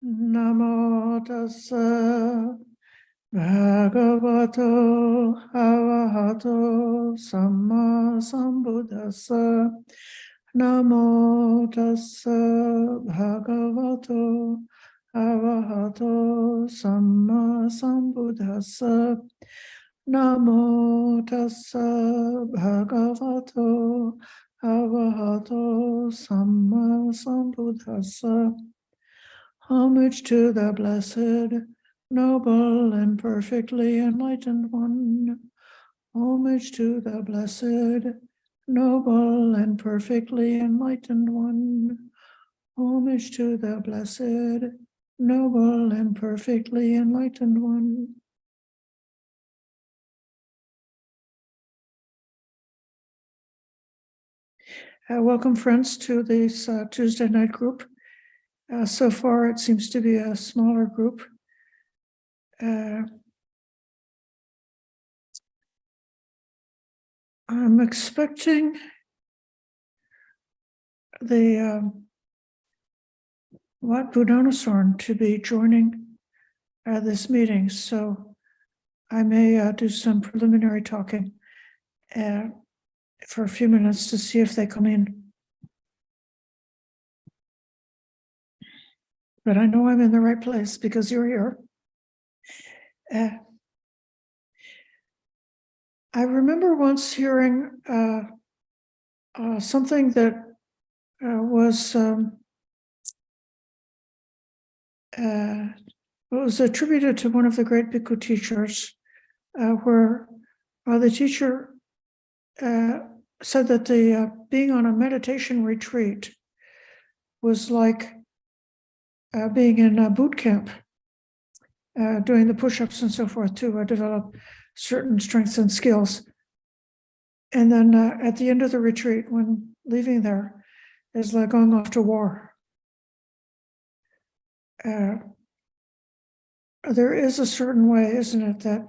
Namo tassa bhagavato arahato samma sambuddhassa. Namo tassa bhagavato arahato samma sambuddhassa. Namo tassa bhagavato arahato samma sambuddhassa. Homage to the blessed, noble, and perfectly enlightened one. Homage to the blessed, noble, and perfectly enlightened one. Homage to the blessed, noble, and perfectly enlightened one. Welcome, friends, to this Tuesday night group. So far, it seems to be a smaller group. I'm expecting the Wat Buddhanasorn to be joining this meeting, so I may do some preliminary talking for a few minutes to see if they come in. But I know I'm in the right place because you're here. I remember once hearing something that was attributed to one of the great Bhikkhu teachers, where the teacher said that the being on a meditation retreat was like being in a boot camp, doing the push-ups and so forth to develop certain strengths and skills. And then at the end of the retreat, when leaving there, is like going off to war. There is a certain way, isn't it, that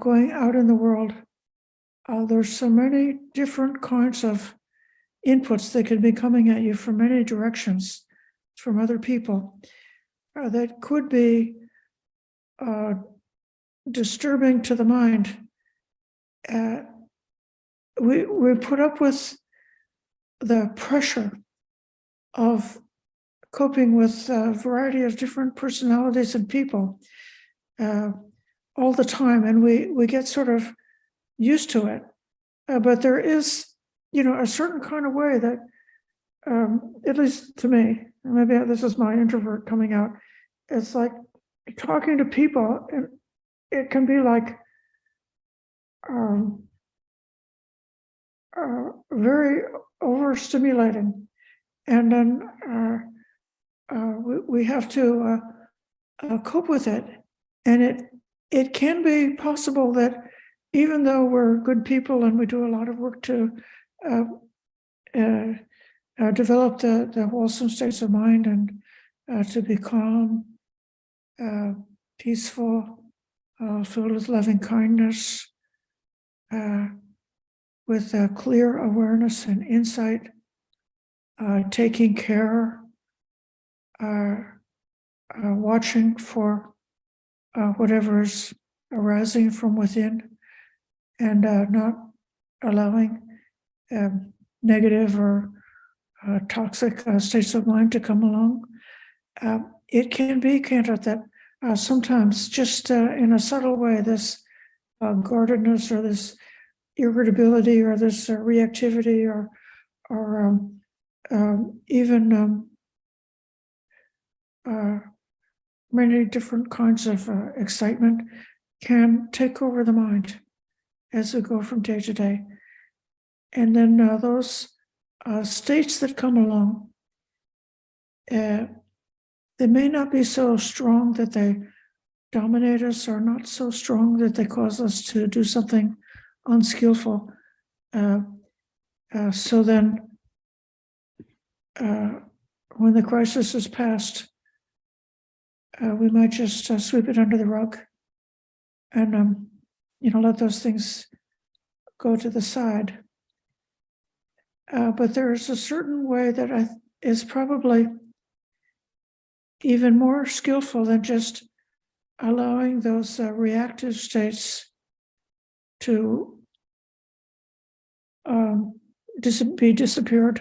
going out in the world, there's so many different kinds of inputs that can be coming at you from many directions, from other people, that could be disturbing to the mind. We put up with the pressure of coping with a variety of different personalities and people all the time, and we get sort of used to it. But there is, a certain kind of way that, at least to me, and maybe this is my introvert coming out, it's like talking to people, and it can be like very overstimulating, and then we have to cope with it. And it can be possible that even though we're good people and we do a lot of work to develop the wholesome states of mind and to be calm, peaceful, filled with loving kindness, with clear awareness and insight, taking care, watching for whatever's arising from within, and not allowing negative or toxic states of mind to come along. It can be, can't it, that sometimes just in a subtle way, this guardedness or this irritability or this reactivity or even many different kinds of excitement can take over the mind as we go from day to day. And then those states that come along, they may not be so strong that they dominate us, or not so strong that they cause us to do something unskillful. So then when the crisis is past, we might just sweep it under the rug and let those things go to the side. But there is a certain way that is probably even more skillful than just allowing those reactive states to be disappeared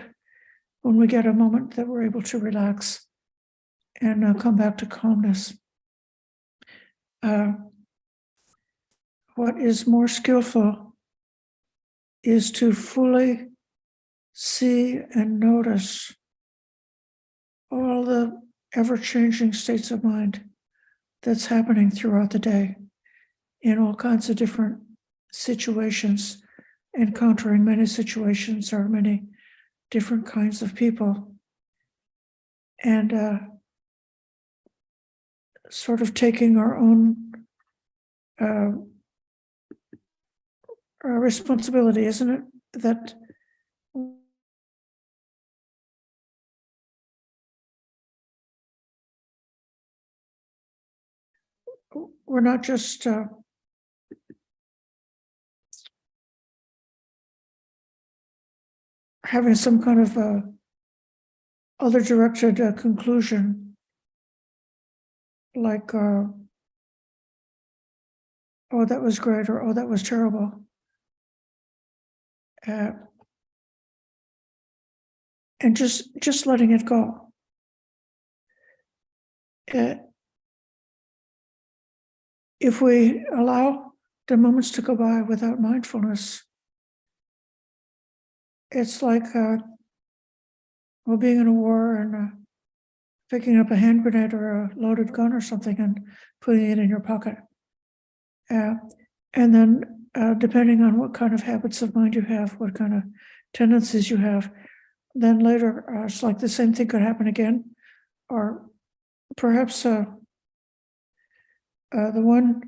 when we get a moment that we're able to relax and come back to calmness. What is more skillful is to fully see and notice all the ever-changing states of mind that's happening throughout the day in all kinds of different situations, encountering many situations or many different kinds of people, and sort of taking our own responsibility, isn't it? That we're not just having some kind of other directed conclusion, like, oh, that was great, or oh, that was terrible. And just letting it go. If we allow the moments to go by without mindfulness, it's like being in a war and picking up a hand grenade or a loaded gun or something and putting it in your pocket. And then depending on what kind of habits of mind you have, what kind of tendencies you have, then later it's like the same thing could happen again, or perhaps the one,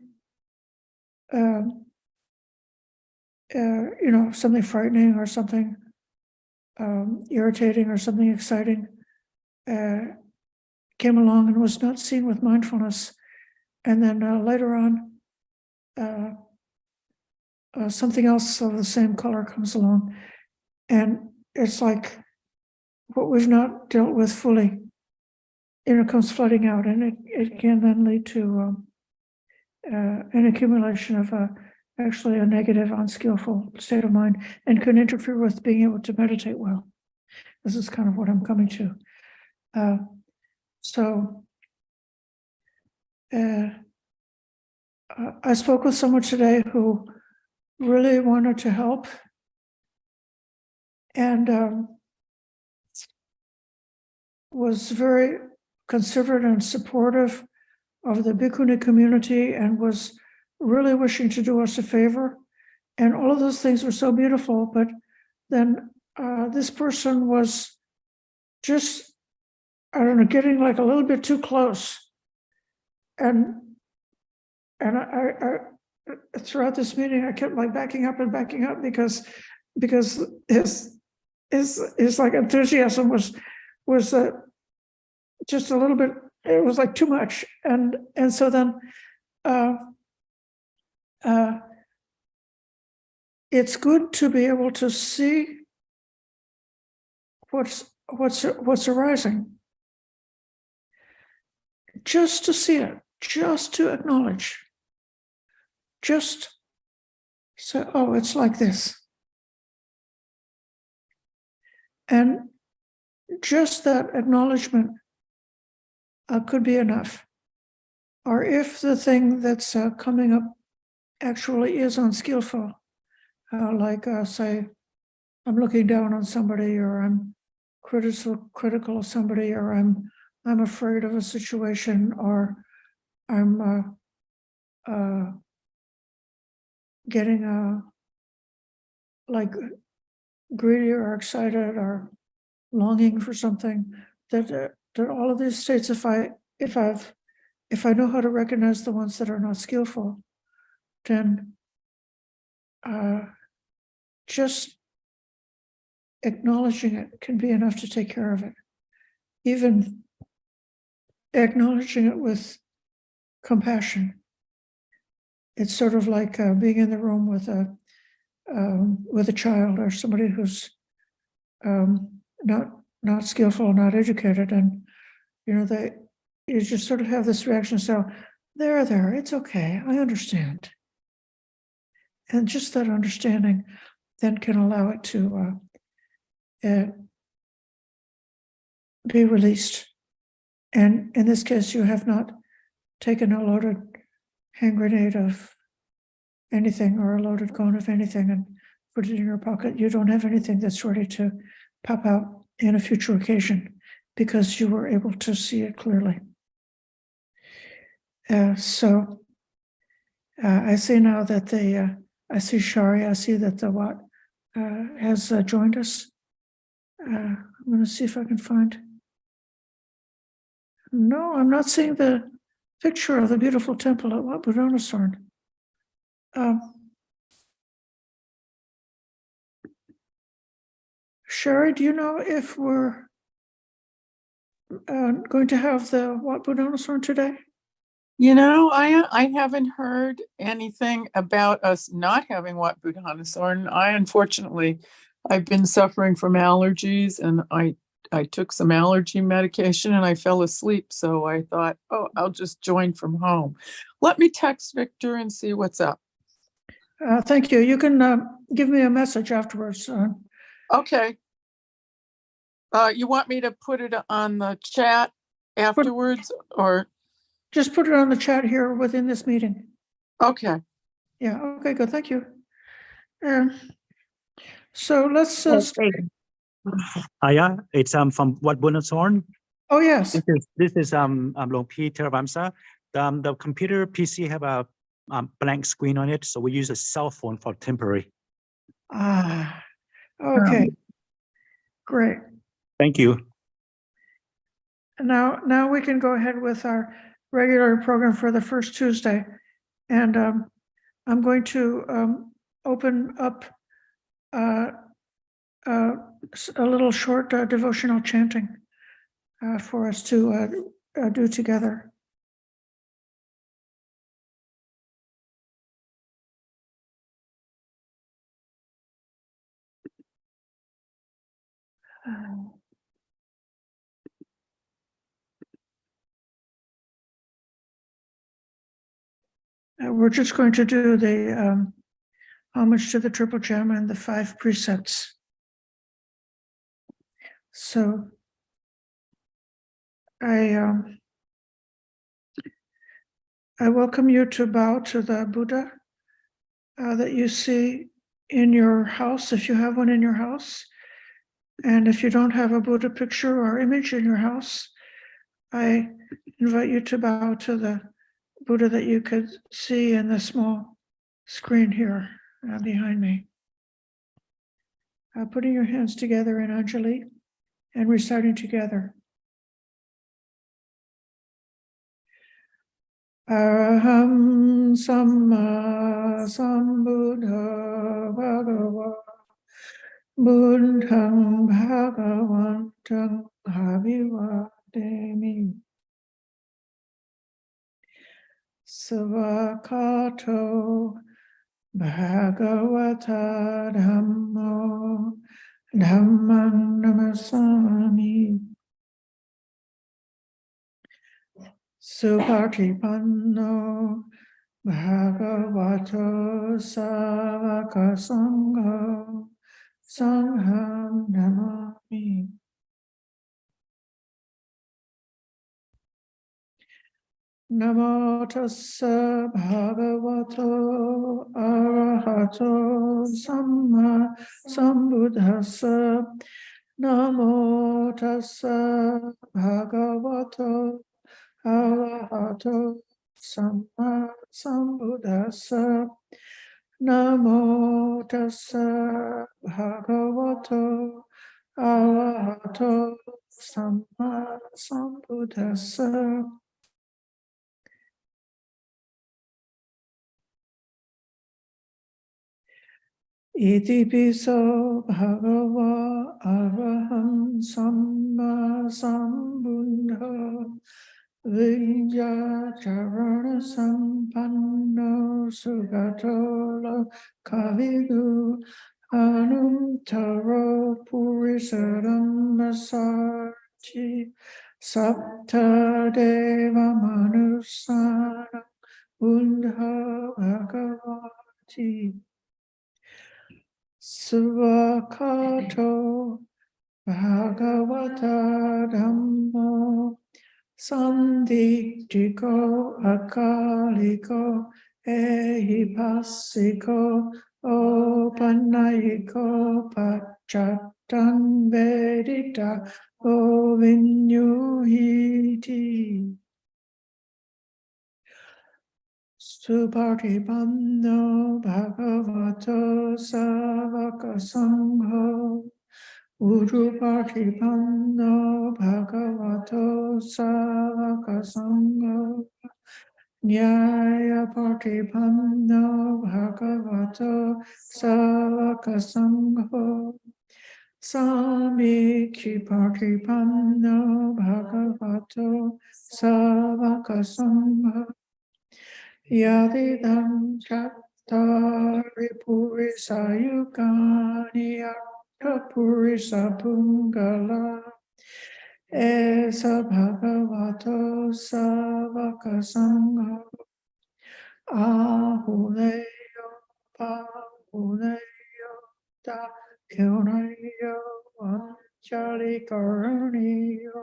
something frightening or something irritating or something exciting came along and was not seen with mindfulness. And then later on, something else of the same color comes along. And it's like what we've not dealt with fully, comes flooding out. And it can then lead to an accumulation of actually a negative, unskillful state of mind, and can interfere with being able to meditate well. This is kind of what I'm coming to. I spoke with someone today who really wanted to help, and was very considerate and supportive of the Bhikkhuni community, and was really wishing to do us a favor. And all of those things were so beautiful, but then this person was just, I don't know, getting like a little bit too close. And I throughout this meeting, I kept like backing up because his like enthusiasm was just a little bit, it was like too much. And so then it's good to be able to see what's arising, just to see it, just to acknowledge, just say, oh, it's like this. And just that acknowledgement could be enough. Or if the thing that's coming up actually is unskillful, like say, I'm looking down on somebody, or I'm critical of somebody, or I'm afraid of a situation, or I'm getting like greedy or excited or longing for something. That all of these states, if I know how to recognize the ones that are not skillful, then just acknowledging it can be enough to take care of it. Even acknowledging it with compassion. It's sort of like being in the room with a child, or somebody who's not skillful, not educated, and you just sort of have this reaction. So there, it's okay. I understand. And just that understanding then can allow it to be released. And in this case, you have not taken a loaded hand grenade of anything or a loaded gun of anything and put it in your pocket. You don't have anything that's ready to pop out in a future occasion because you were able to see it clearly. So I see now that I see Shari, I see that the Wat has joined us. I'm going to see if I can find. No, I'm not seeing the picture of the beautiful temple at Wat Buddhanasorn. Sherry, do you know if we're going to have the Wat Buddhanasorn today? You know, I haven't heard anything about us not having Wat Buddhanasorn. I've been suffering from allergies, and I took some allergy medication and I fell asleep. So I thought, oh, I'll just join from home. Let me text Victor and see what's up. Thank you. You can give me a message afterwards. Okay. You want me to put it on the chat afterwards, or? Just put it on the chat here within this meeting. Okay. Yeah, okay, good, thank you. So let's... Yeah, it's from Wat Buddhanasorn. Oh, yes. This is Long P. Theravada. The computer PC have a blank screen on it, so we use a cell phone for temporary. Ah, okay. Great. Thank you. Now we can go ahead with our regular program for the first Tuesday. And I'm going to open up a little short devotional chanting for us to do together. We're just going to do the homage to the Triple Gem and the 5 precepts. So I welcome you to bow to the Buddha that you see in your house, if you have one in your house. And if you don't have a Buddha picture or image in your house, I invite you to bow to the Buddha that you could see in the small screen here behind me. Putting your hands together in Anjali and reciting together. Araham Samma Sambuddha Bhagava Buddham Bhagavantam Abhivademi Savakato Bhagavata Dhammo Dhamman Namasami Supatipanno Bhagavato Savaka Sangho Sangham Namami. Namo tassa bhagavato arahato samma sambuddhassa. Namo tassa bhagavato arahato samma sambuddhassa. Namo tassa bhagavato arahato samma sambuddhassa. Iti piso bhagava araham samma sambuddha vijja charana sampanno sugato kavidu anum taro purisaram masarchi Sapta Deva Manusana Undha Bhagavati Svakato Bhagavata Dhammo Sanditiko Akaliko Ehipasiko Opanayiko Pachatan Vedita Ovinyuhiti Supartipando Bhagavato Savaka Sangho Urupartipando Bhagavato Savaka Sangho Nyaya Partipando Bhagavato Savaka Sangho Samikhi Partipando Bhagavato Savaka Sangho Yadidam Chattari Purisa Yukani Purisa Pungala Esa Bhagavato Savaka Sangha Ahuleyo Pahuleyo Ta Kyunayo Anjali Karaniyo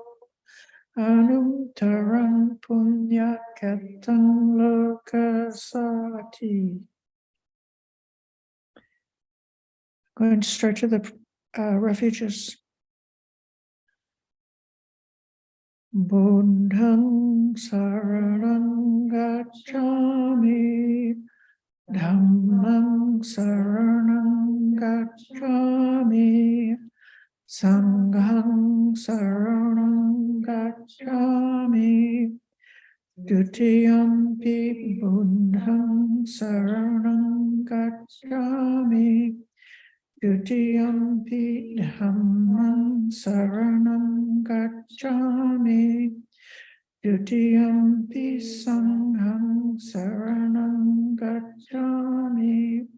Anuntaran Punya Ketan Lokasati. Going to start to the refuges. Buddhang saranang gacchami, Dhammang saranang gacchami, Sanghang saranang gacchami, Dutiyampi Buddhang saranang gacchami, Dutiyampi Dhammang saranang gacchami, Dutiyampi Sanghang saranang gacchami,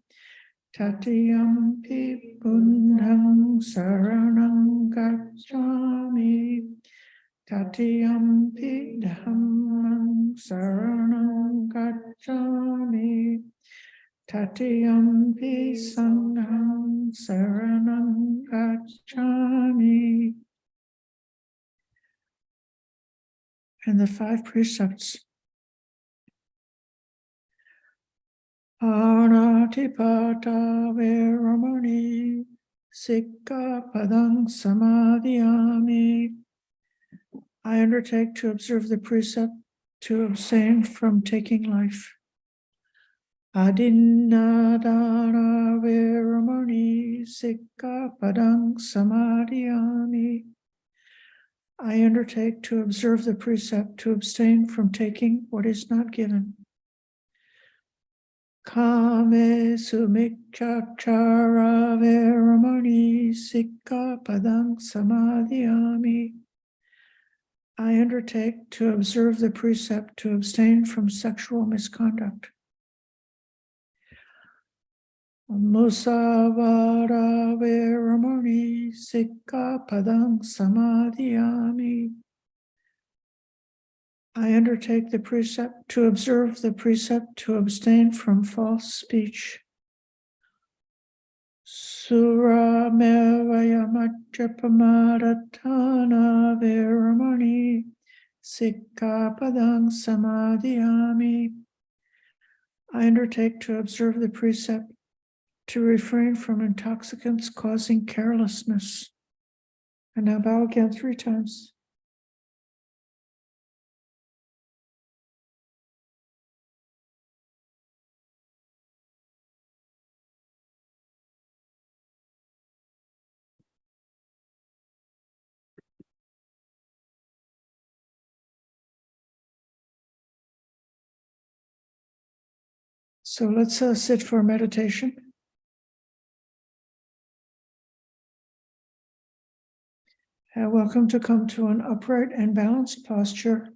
Tatiyampi Buddhang saranang gacchami, Tatiyampi Dhammang saranang gacchami, Tatiyampi Sanghang saranang gacchami. And the 5 precepts. Anatipata Veramani Sikkapadang Samadhiyami. I undertake to observe the precept to abstain from taking life. Adinnadana Veramani Sikkapadang Samadhiyami. I undertake to observe the precept to abstain from taking what is not given. Kame sumikchachara veramani sikkapadang samadhiyami. I undertake to observe the precept to abstain from sexual misconduct. Musavara veramani sikkapadang samadhiyami. I undertake the precept to observe the precept to abstain from false speech. Sura mevayamachapamaratana veramani sikkapadang samadhiyami. I undertake to observe the precept to refrain from intoxicants causing carelessness. And now bow again 3 times. So let's sit for meditation. Welcome to come to an upright and balanced posture,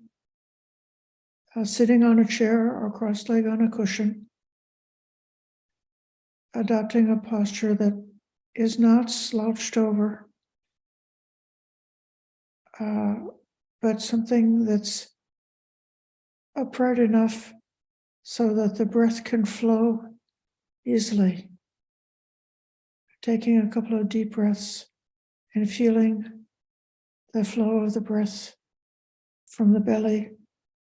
sitting on a chair or cross-legged on a cushion, adopting a posture that is not slouched over, but but something that's upright enough so that the breath can flow easily. Taking a couple of deep breaths and feeling the flow of the breath from the belly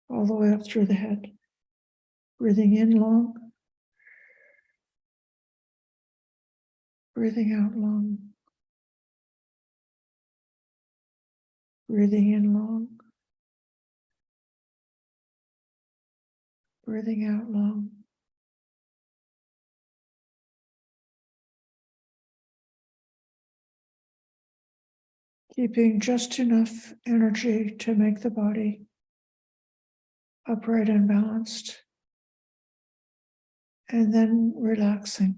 all the way up through the head. Breathing in long, breathing out long, breathing in long, breathing out long. Keeping just enough energy to make the body upright and balanced, and then relaxing,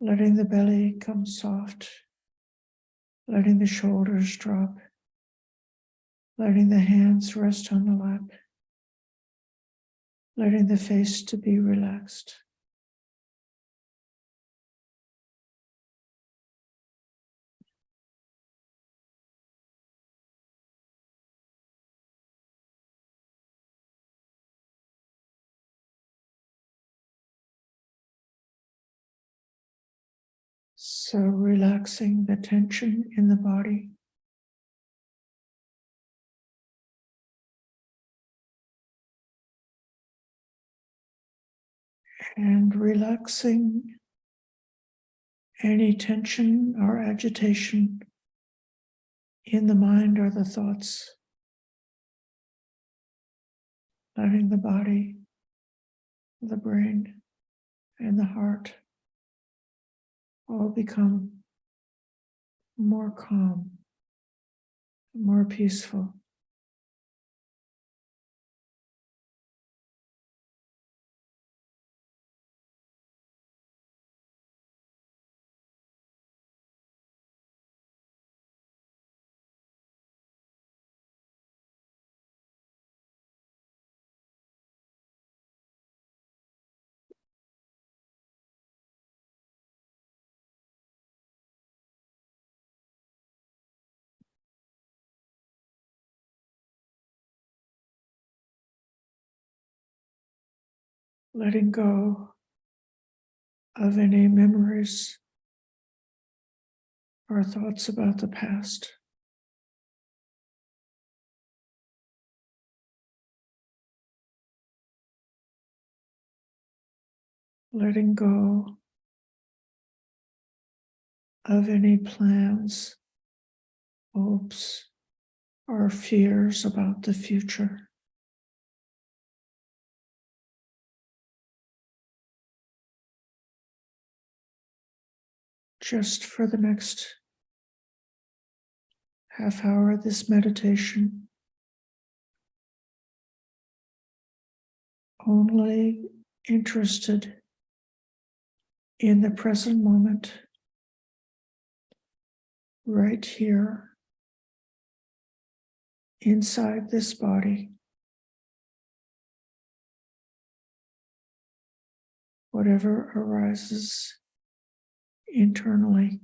letting the belly come soft, letting the shoulders drop, letting the hands rest on the lap, letting the face to be relaxed. So relaxing the tension in the body. And relaxing any tension or agitation in the mind or the thoughts. Letting the body, the brain, and the heart all become more calm, more peaceful. Letting go of any memories or thoughts about the past. Letting go of any plans, hopes, or fears about the future. Just for the next half hour of this meditation, only interested in the present moment, right here, inside this body. Whatever arises internally.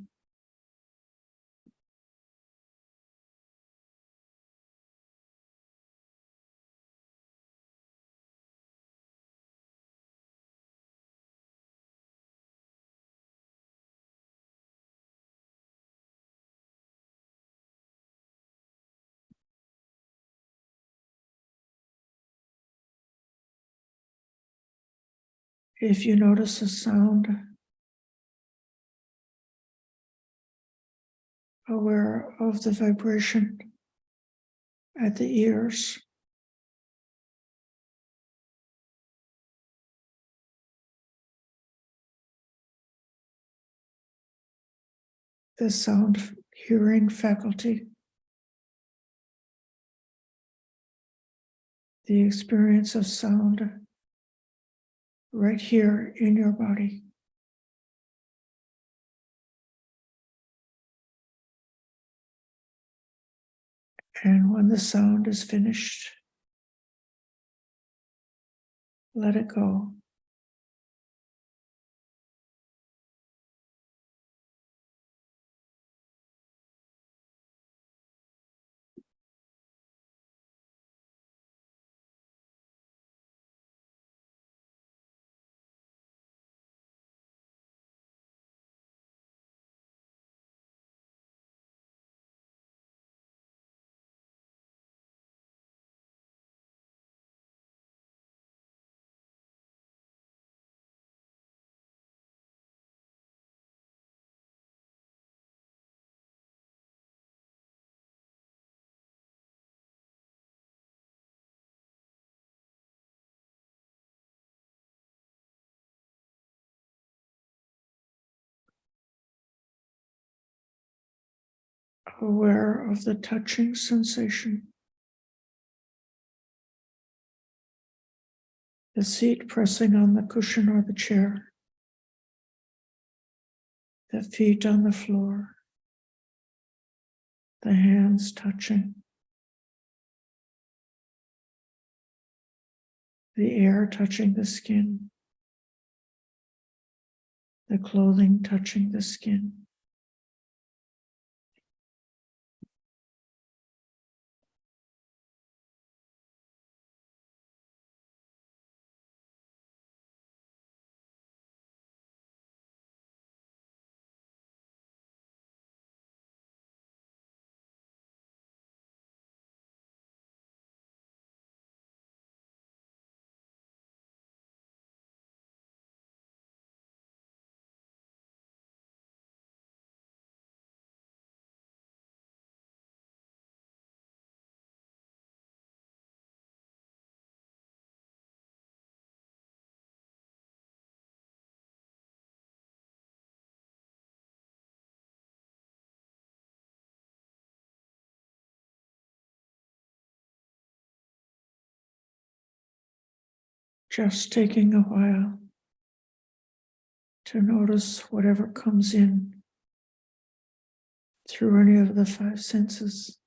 If you notice a sound, aware of the vibration at the ears. The sound hearing faculty. The experience of sound right here in your body. And when the sound is finished, let it go. aware of the touching sensation. The seat pressing on the cushion or the chair. The feet on the floor. The hands touching. The air touching the skin. The clothing touching the skin. Just taking a while to notice whatever comes in through any of the five senses.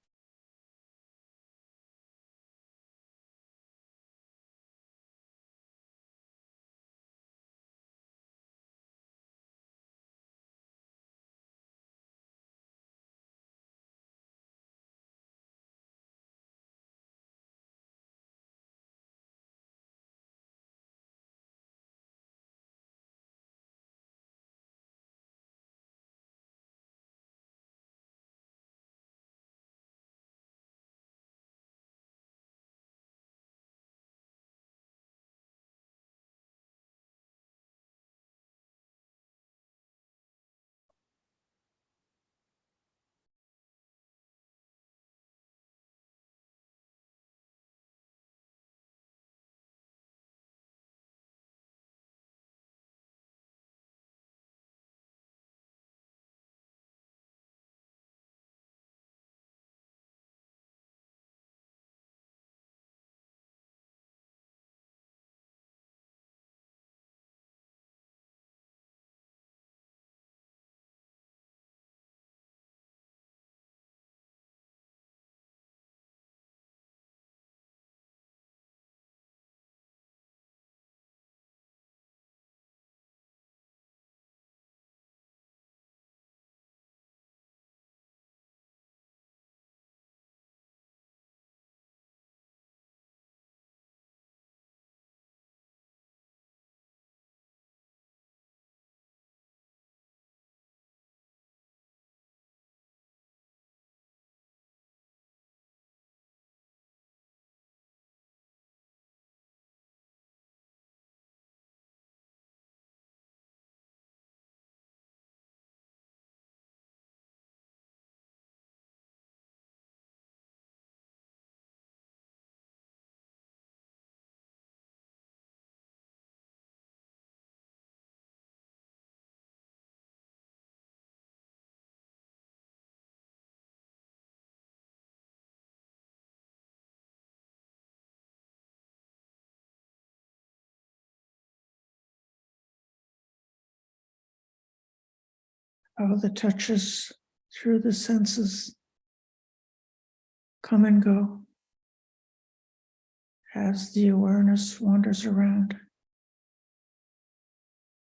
How the touches through the senses come and go as the awareness wanders around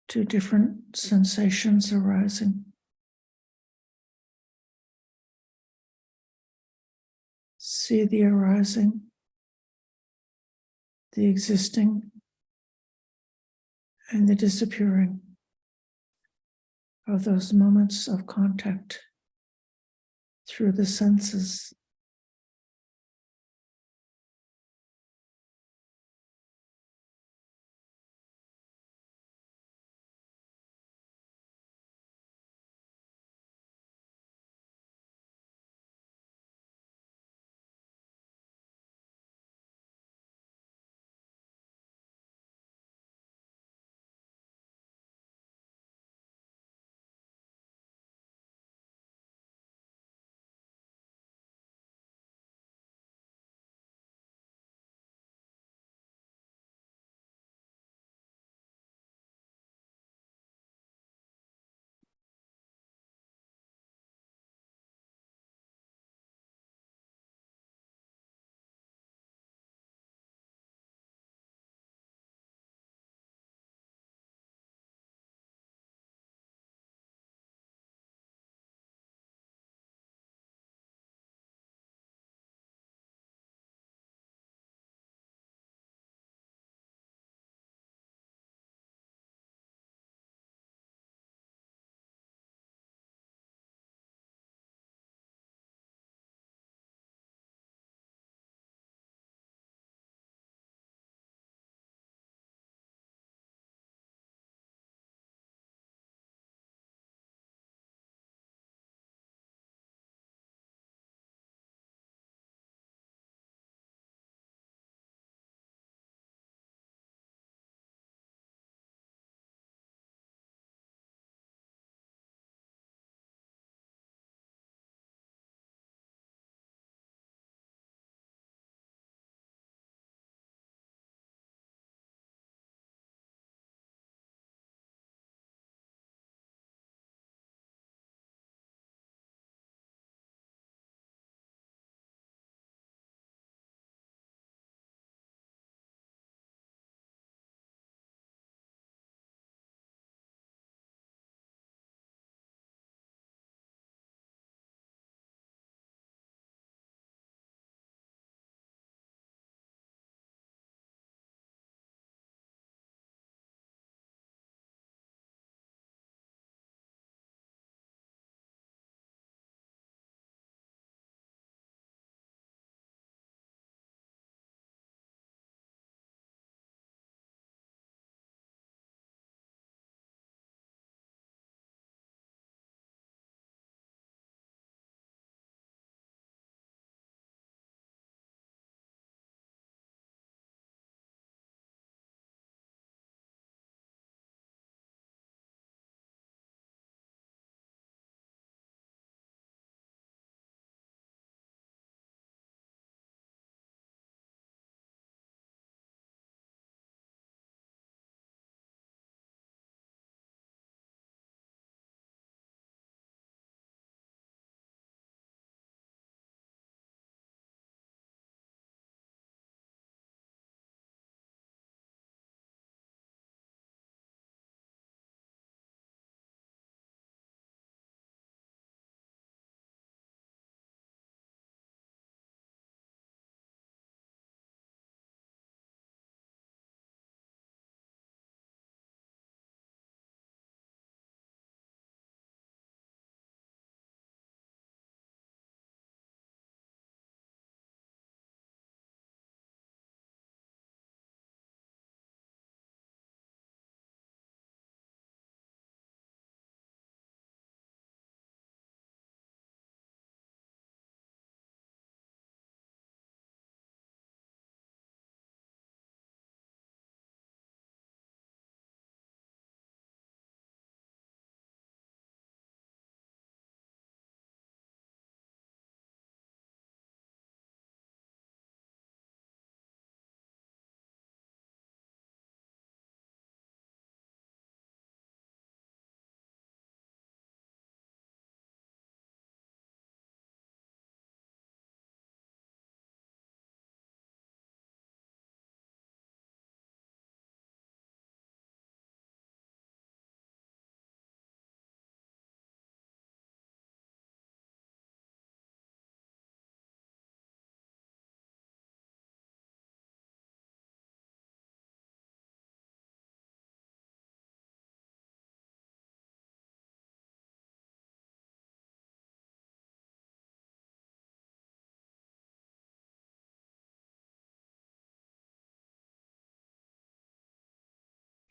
to different sensations arising. See the arising, the existing, and the disappearing of those moments of contact through the senses.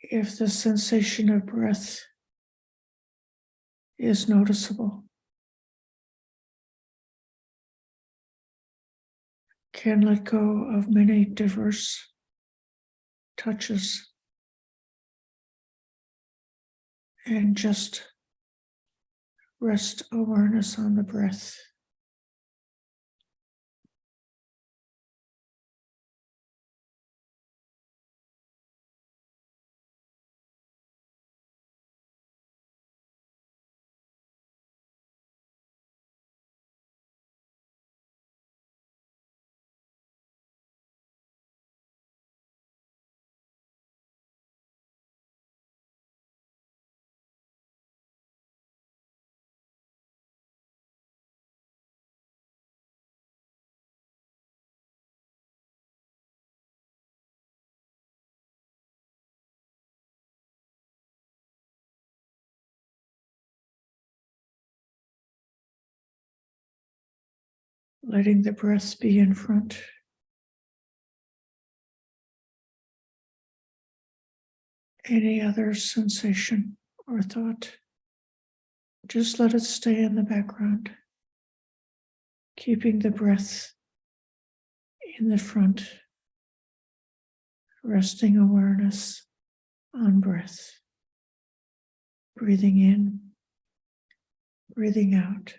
if the sensation of breath is noticeable. Can let go of many diverse touches and just rest awareness on the breath. Letting the breath be in front. Any other sensation or thought, just let it stay in the background, keeping the breath in the front, resting awareness on breath, breathing in, breathing out.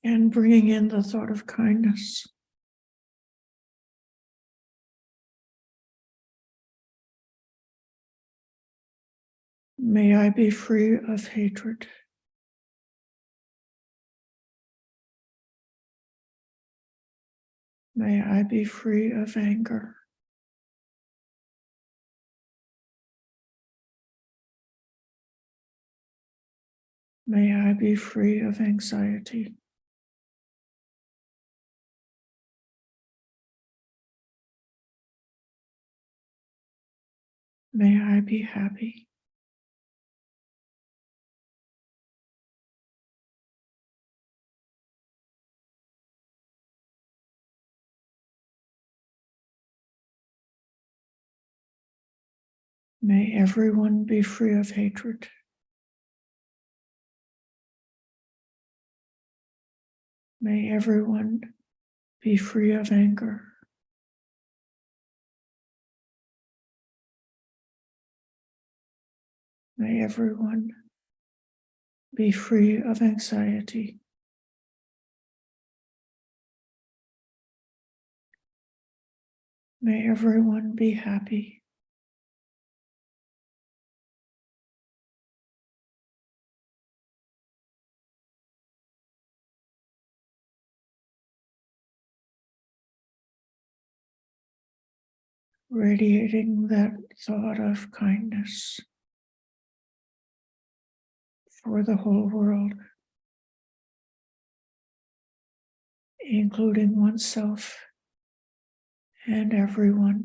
and bringing in the thought of kindness. May I be free of hatred. May I be free of anger. May I be free of anxiety. May I be happy. May everyone be free of hatred. May everyone be free of anger. May everyone be free of anxiety. May everyone be happy. Radiating that thought of kindness for the whole world, including oneself and everyone.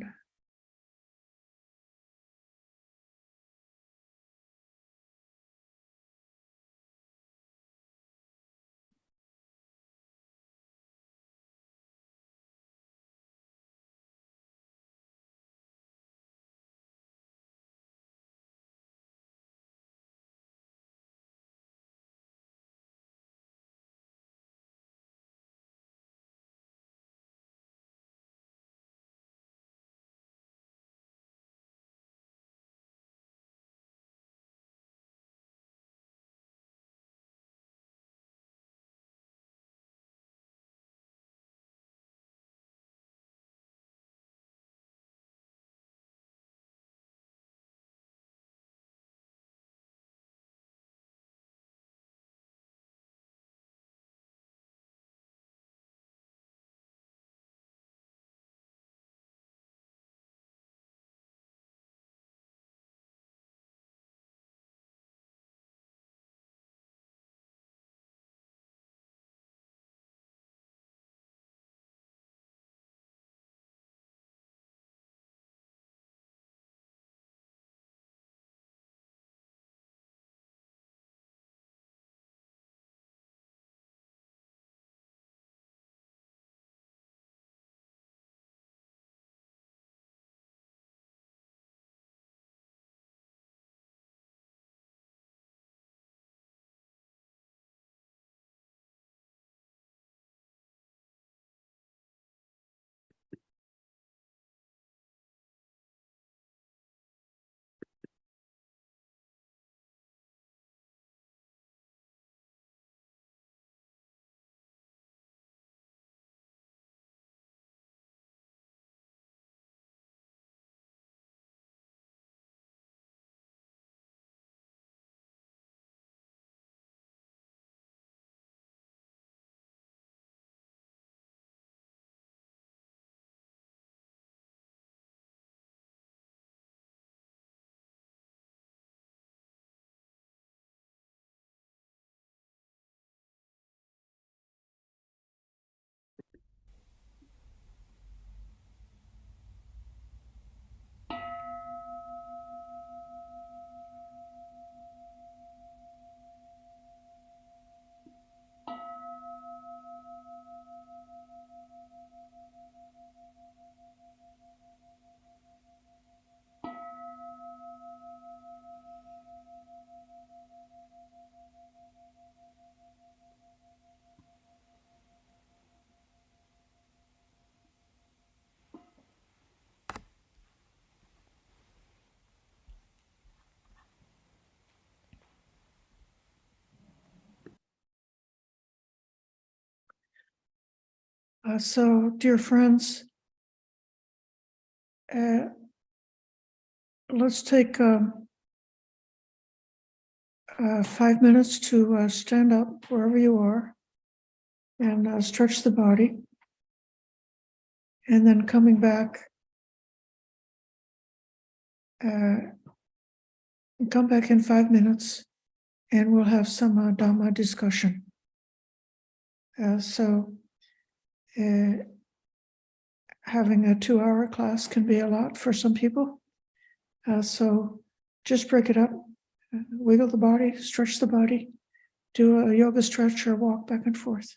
So, dear friends, let's take 5 minutes to stand up wherever you are and stretch the body. And then coming back, come back in 5 minutes and we'll have some Dhamma discussion. So having a 2-hour class can be a lot for some people. So just break it up, wiggle the body, stretch the body, do a yoga stretch or walk back and forth.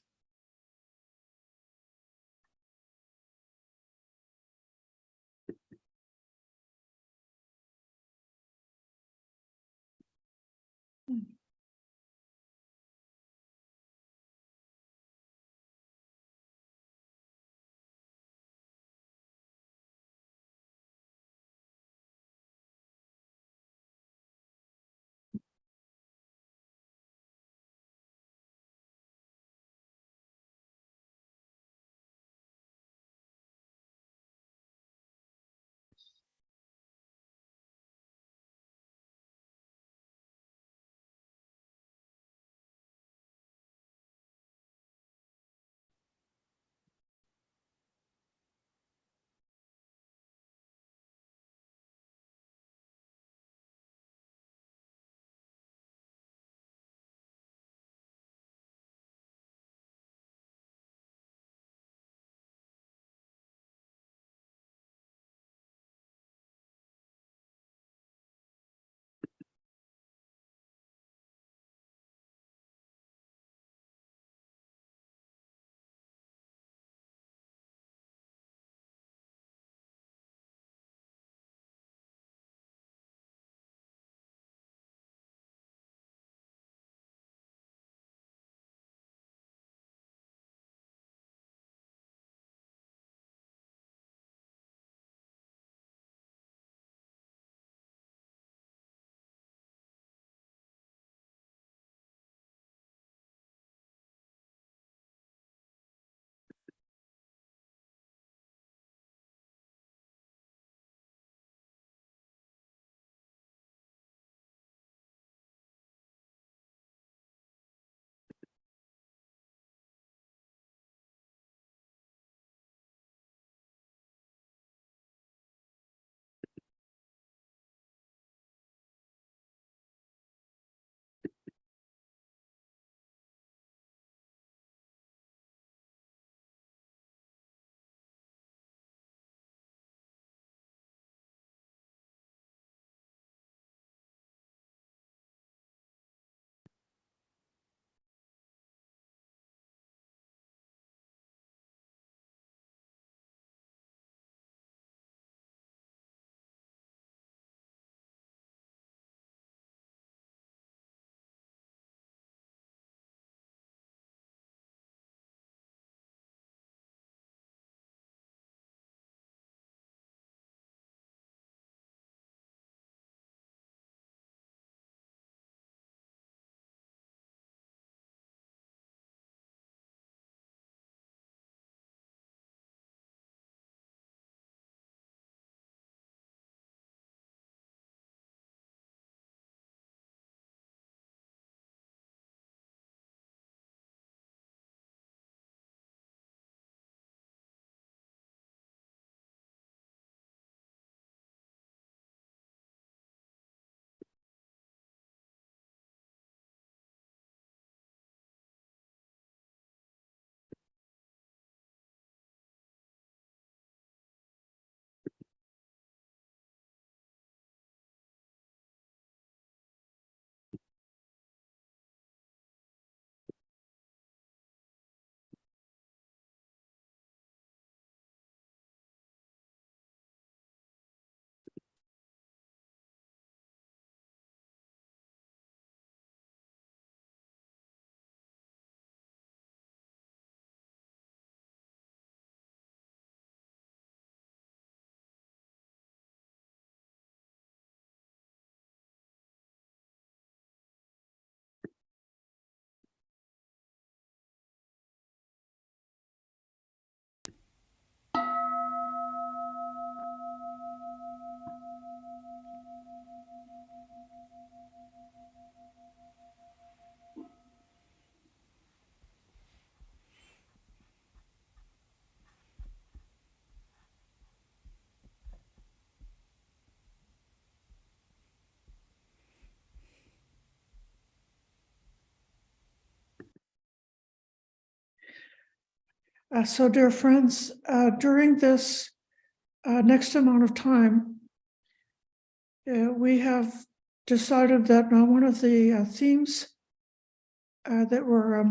So, dear friends, during this next amount of time, we have decided that now one of the themes that we're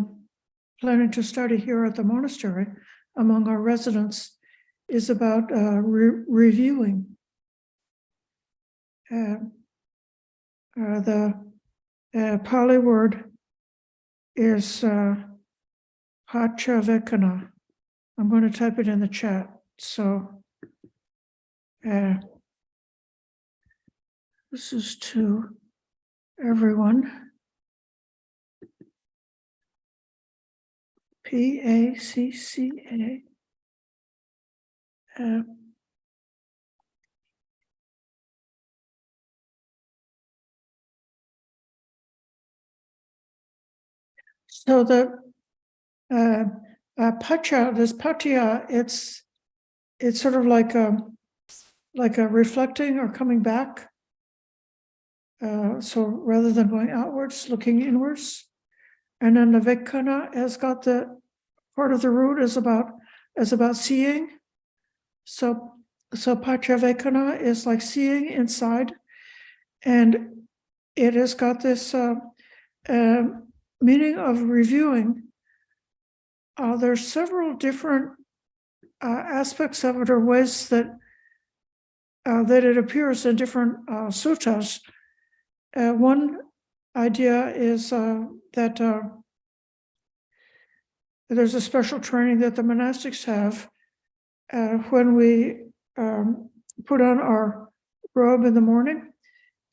planning to study here at the monastery among our residents is about reviewing. The Pali word is Pachavekana. I'm going to type it in the chat. So this is to everyone. Pacca. So the pacha, this patya, it's sort of like a reflecting or coming back. So rather than going outwards, looking inwards. And then the Vekana has got the part of the root is about seeing. So Pachavekana is like seeing inside, and it has got this meaning of reviewing. There's several different aspects of it or ways that it appears in different suttas. One idea is that there's a special training that the monastics have when we put on our robe in the morning.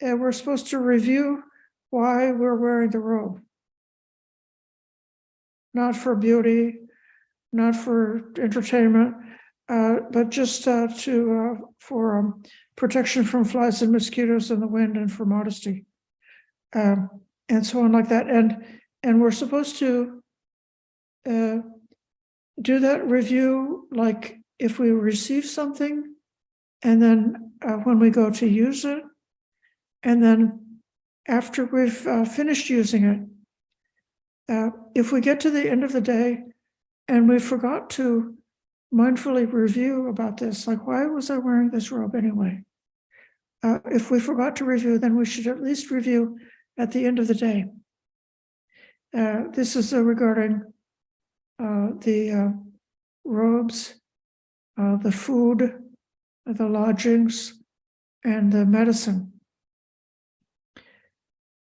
We're supposed to review why we're wearing the robe. Not for beauty, not for entertainment, but just for protection from flies and mosquitoes and the wind, and for modesty, and so on like that. And we're supposed to do that review, like if we receive something, and then when we go to use it, and then after we've finished using it. If we get to the end of the day and we forgot to mindfully review about this, like, why was I wearing this robe anyway? If we forgot to review, then we should at least review at the end of the day. This is regarding the robes, the food, the lodgings, and the medicine.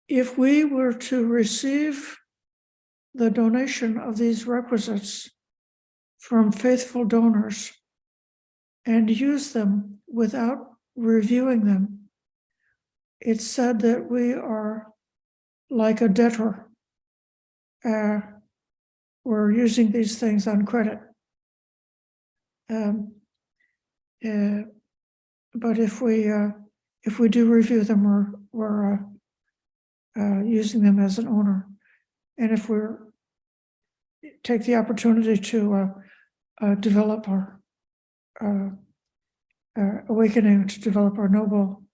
If we were to receive the donation of these requisites from faithful donors and use them without reviewing them, it's said that we are like a debtor. We're using these things on credit. But if we do review them, we're using them as an owner. And if we take the opportunity to develop our awakening, to develop our noble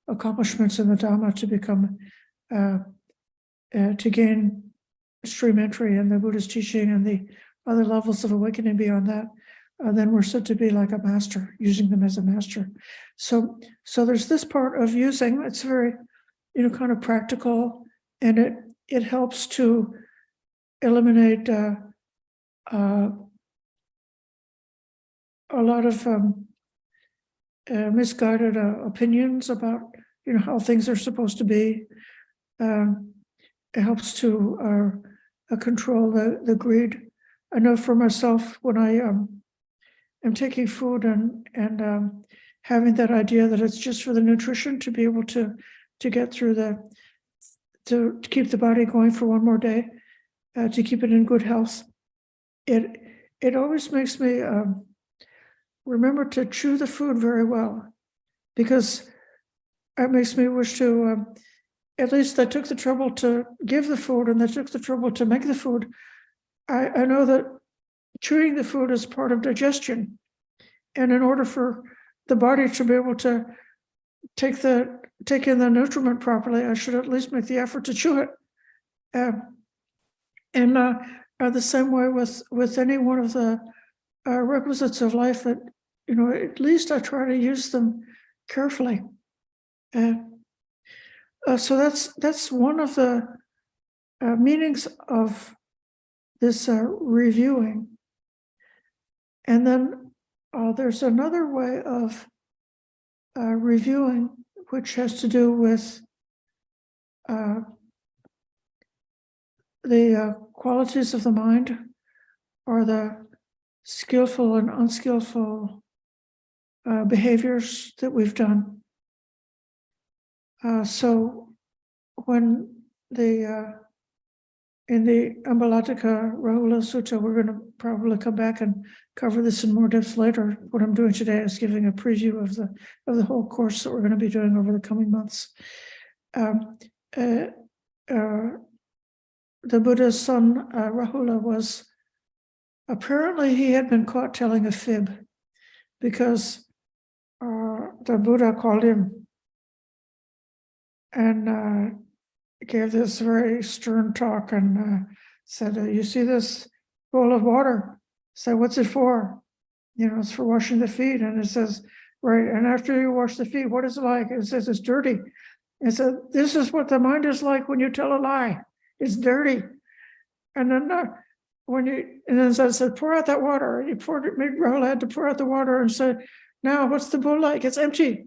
accomplishments in the Dhamma, to become, to gain stream entry in the Buddha's teaching and the other levels of awakening beyond that, then we're said to be like a master, using them as a master. So there's this part of using. It's very, kind of practical, and it helps to eliminate a lot of misguided opinions about how things are supposed to be. It helps to control the greed. I know for myself, when I am taking food and having that idea that it's just for the nutrition to be able to get through to keep the body going for one more day, to keep it in good health. It always makes me remember to chew the food very well, because it makes me wish to, at least they took the trouble to give the food and they took the trouble to make the food. I know that chewing the food is part of digestion. And in order for the body to be able to take in the nutriment properly, I should at least make the effort to chew it. And the same way with any one of the requisites of life that, at least I try to use them carefully. So that's one of the meanings of this reviewing. And then there's another way of reviewing, which has to do with the qualities of the mind, or the skillful and unskillful behaviors that we've done. So when in the Ambalataka Rahula Sutta, we're going to probably come back and cover this in more depth later. What I'm doing today is giving a preview of the whole course that we're going to be doing over the coming months. The Buddha's son Rahula was, apparently he had been caught telling a fib, because the Buddha called him and gave this very stern talk and said, you see this bowl of water? So what's it for? It's for washing the feet. And it says, right, and after you wash the feet, what is it like? It says it's dirty. It said, this is what the mind is like when you tell a lie. It's dirty. And then I said, pour out that water. And he poured it, made Rahul had to pour out the water and said, now what's the bowl like? It's empty.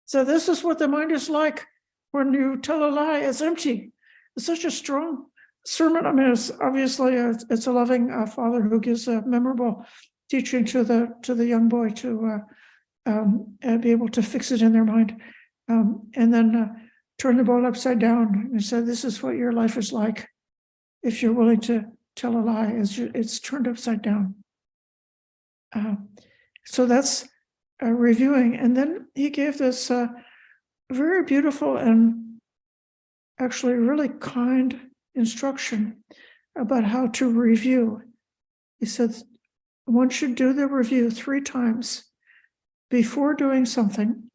So this is what the mind is like when you tell a lie. It's empty. It's such a strong sermon. I mean, it's obviously it's a loving father who gives a memorable teaching to the young boy to be able to fix it in their mind, and then turn the bowl upside down and say, this is what your life is like if you're willing to tell a lie. It's turned upside down. So that's reviewing. And then he gave this very beautiful and actually really kind instruction about how to review. He said one should do the review 3 times: before doing something,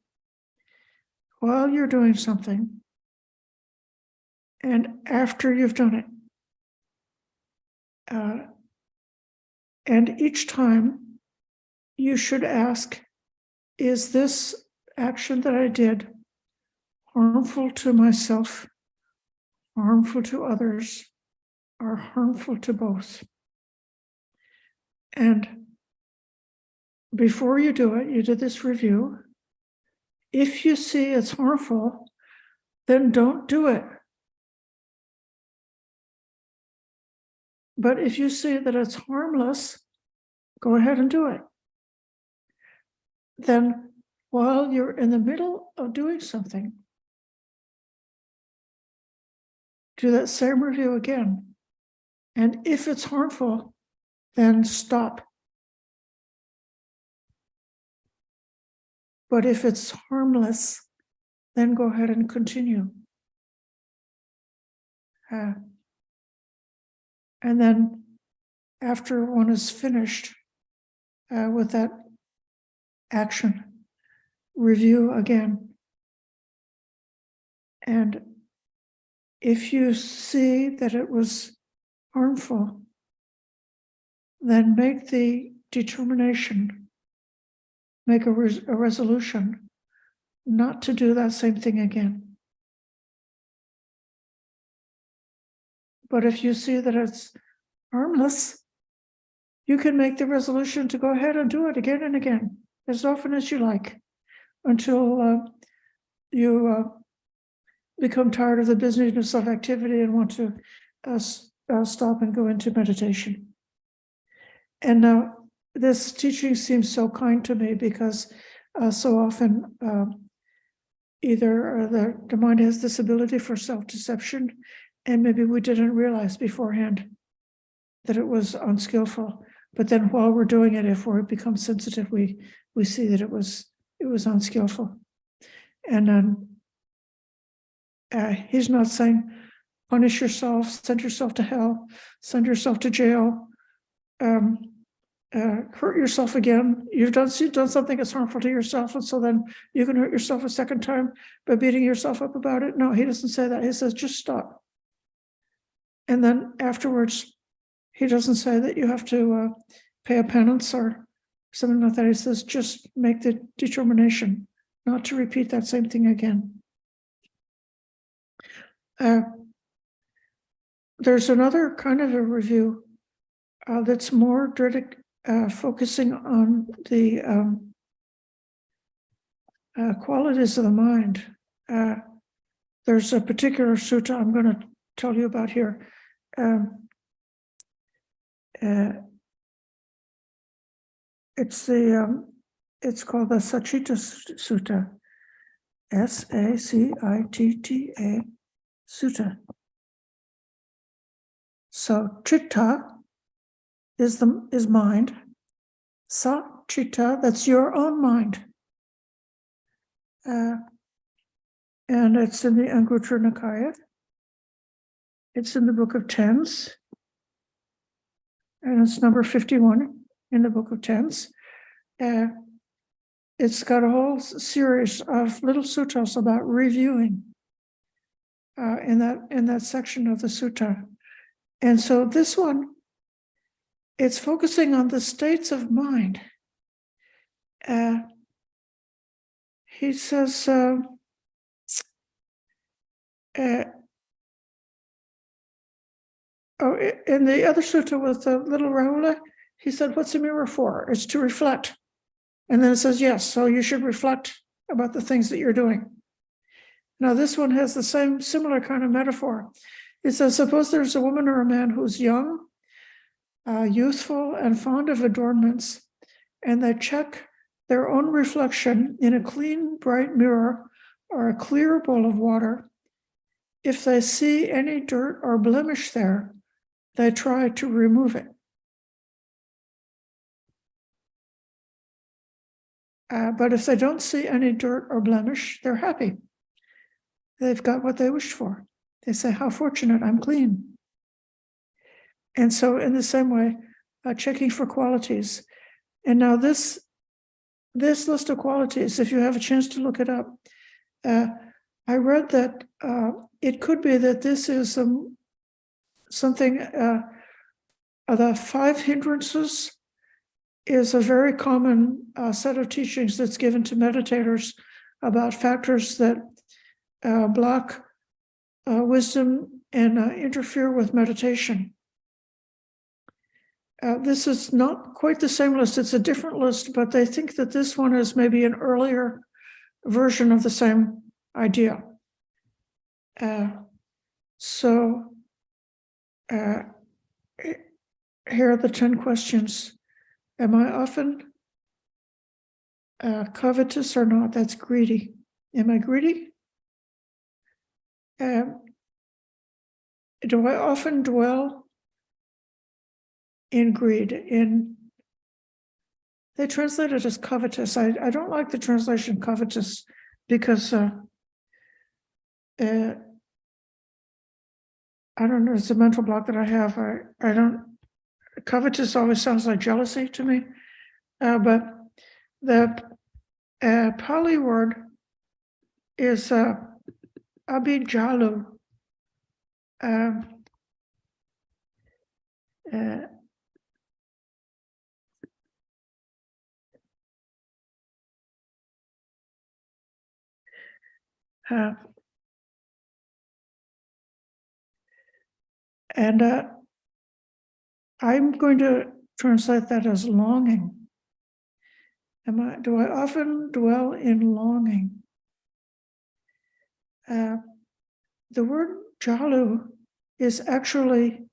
while you're doing something, and after you've done it. And each time you should ask, is this action that I did harmful to myself, harmful to others, or harmful to both? And before you do it, you did this review. If you see it's harmful, then don't do it. But if you see that it's harmless, go ahead and do it. Then while you're in the middle of doing something, do that same review again. And if it's harmful, then stop. But if it's harmless, then go ahead and continue. And then after one is finished with that action, review again. And if you see that it was harmful, then make the determination, make a resolution not to do that same thing again. But if you see that it's harmless, you can make the resolution to go ahead and do it again and again, as often as you like, until you become tired of the busyness of activity and want to stop and go into meditation. And now this teaching seems so kind to me because so often either the mind has this ability for self-deception, and maybe we didn't realize beforehand that it was unskillful. But then while we're doing it, if we become sensitive, we see that it was unskillful. And he's not saying punish yourself, send yourself to hell, send yourself to jail, hurt yourself again. You've done something that's harmful to yourself, and so then you can hurt yourself a second time by beating yourself up about it. No, he doesn't say that. He says just stop. And then afterwards, he doesn't say that you have to pay a penance or something like that. He says, just make the determination not to repeat that same thing again. There's another kind of a review that's more focusing on the qualities of the mind. There's a particular sutta I'm going to tell you about here. It's called the Sachita Sutta, Sacitta Sutta. So chitta is mind. Sa chitta, that's your own mind. And it's in the Anguttara Nikaya. It's in the Book of Tens. And it's number 51 in the Book of Tens. It's got a whole series of little suttas about reviewing in that section of the sutta. And so this one, it's focusing on the states of mind. He says, in the other sutta with the little Rahula, he said, what's a mirror for? It's to reflect. And then it says, yes, so you should reflect about the things that you're doing. Now, this one has the similar kind of metaphor. It says, suppose there's a woman or a man who's young, youthful, and fond of adornments, and they check their own reflection in a clean, bright mirror or a clear bowl of water. If they see any dirt or blemish there, they try to remove it. But if they don't see any dirt or blemish, they're happy. They've got what they wished for. They say, how fortunate, I'm clean. And so in the same way, checking for qualities. And now this list of qualities, if you have a chance to look it up, I read that it could be that this is something, the 5 hindrances is a very common set of teachings that's given to meditators about factors that block wisdom and interfere with meditation. This is not quite the same list, it's a different list, but they think that this one is maybe an earlier version of the same idea. Here are the 10 questions. Am I often covetous or not? That's greedy. Am I greedy? Do I often dwell in greed? They translate it as covetous. I don't like the translation covetous because I don't know, it's a mental block that I have. Covetous always sounds like jealousy to me. But the Pali word is abhijalu. And I'm going to translate that as longing. Do I often dwell in longing? The word jalu is actually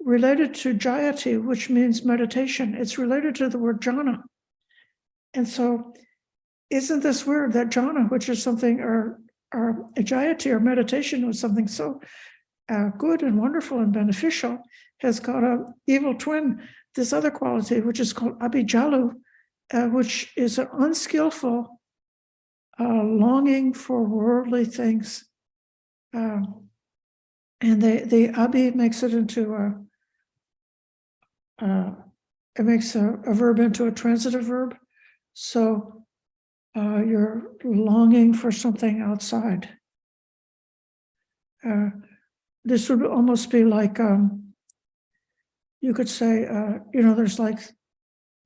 related to jayati, which means meditation. It's related to the word jhana. And so isn't this weird that jhana, which is something, or jayati or meditation was something so good and wonderful and beneficial, has got an evil twin, this other quality, which is called abhijalu, which is an unskillful longing for worldly things. And the abhi makes it into it makes a verb into a transitive verb. So you're longing for something outside. This would almost be like, you could say, there's like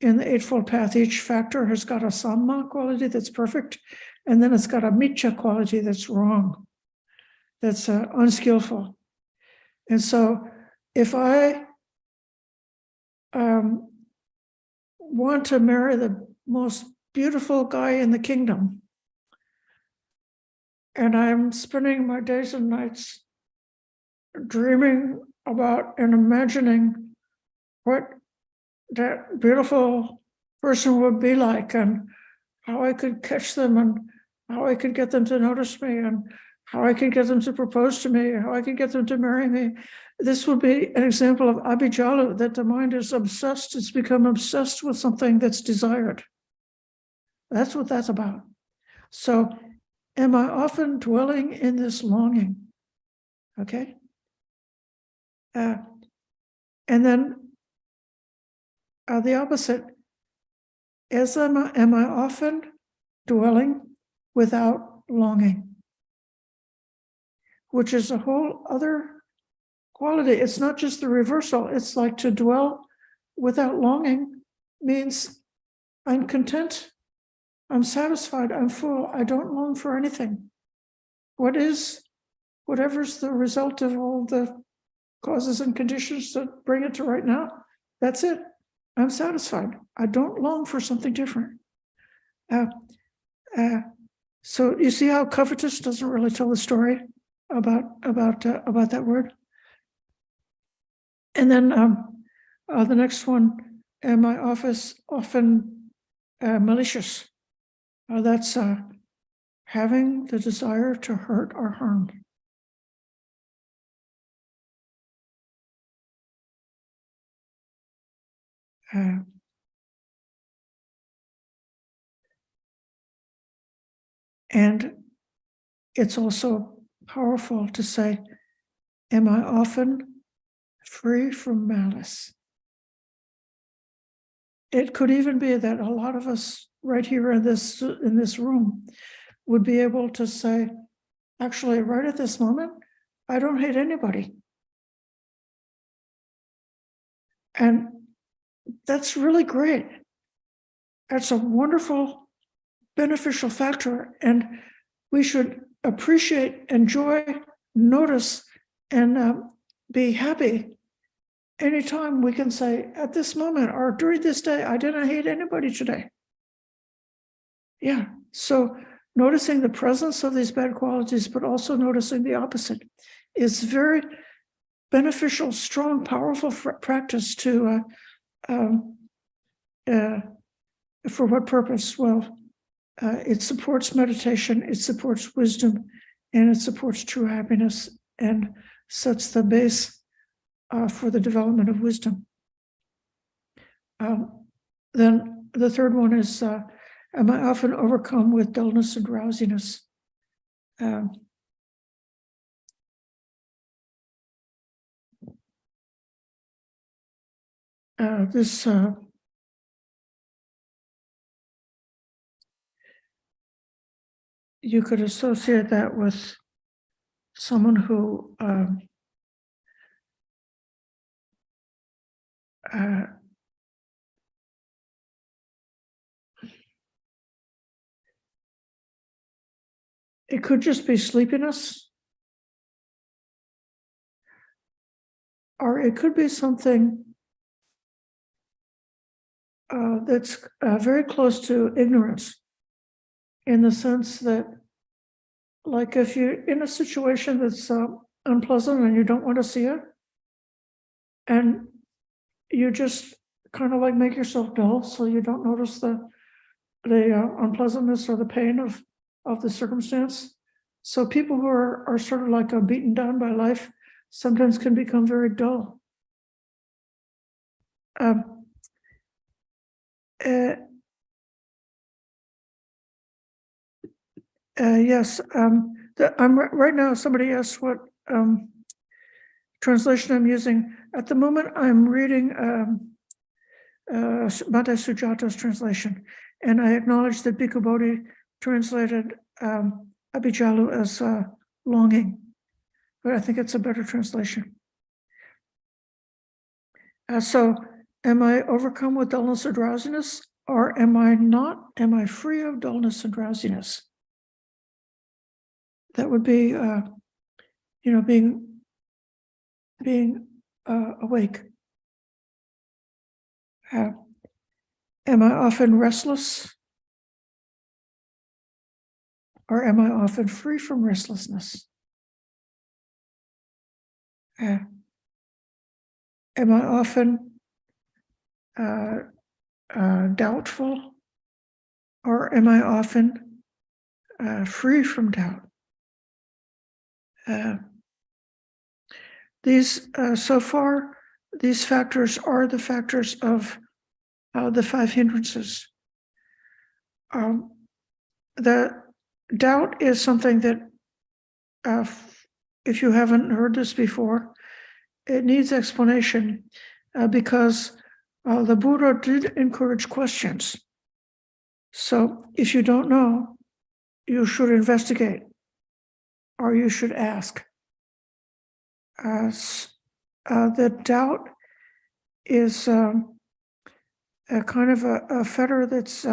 in the Eightfold Path, each factor has got a samma quality that's perfect, and then it's got a miccha quality that's wrong, that's unskillful. And so if I want to marry the most beautiful guy in the kingdom, and I'm spending my days and nights dreaming about and imagining what that beautiful person would be like, and how I could catch them, and how I could get them to notice me, and how I could get them to propose to me, how I could get them to marry me. This would be an example of abhijalu, that the mind is obsessed. It's become obsessed with something that's desired. That's what that's about. So am I often dwelling in this longing? Okay. And then the opposite, am I often dwelling without longing? Which is a whole other quality. It's not just the reversal. It's like to dwell without longing means I'm content, I'm satisfied, I'm full, I don't long for anything. Whatever's the result of all the causes and conditions that bring it to right now, that's it. I'm satisfied. I don't long for something different. So you see how covetous doesn't really tell the story about that word. And then the next one, am I often malicious? That's having the desire to hurt or harm. And it's also powerful to say, am I often free from malice? It could even be that a lot of us right here in this room would be able to say, actually, right at this moment, I don't hate anybody. And that's really great. That's a wonderful, beneficial factor. And we should appreciate, enjoy, notice, and be happy anytime we can say, at this moment or during this day, I didn't hate anybody today. Yeah. So noticing the presence of these bad qualities, but also noticing the opposite is very beneficial, strong, powerful practice to, for what purpose? Well, it supports meditation, it supports wisdom, and it supports true happiness, and sets the base for the development of wisdom. Then the third one is, am I often overcome with dullness and drowsiness? You could associate that with someone who it could just be sleepiness, or it could be something that's very close to ignorance, in the sense that, like, if you're in a situation that's unpleasant and you don't want to see it, and you just kind of like make yourself dull so you don't notice the unpleasantness or the pain of the circumstance. So people who are sort of like beaten down by life sometimes can become very dull. Yes, I'm right now. Somebody asked what translation I'm using. At the moment, I'm reading Bhante Sujata's translation, and I acknowledge that Bhikkhu Bodhi translated abhijalu as longing, but I think it's a better translation. So am I overcome with dullness or drowsiness, or am I not? Am I free of dullness and drowsiness? That would be, being awake. Am I often restless, or am I often free from restlessness? Am I often doubtful, or am I often free from doubt? So far, these factors are the factors of the 5 hindrances. The doubt is something that, if you haven't heard this before, it needs explanation, because the Buddha did encourage questions. So if you don't know, you should investigate, or you should ask. The doubt is a kind of a fetter that's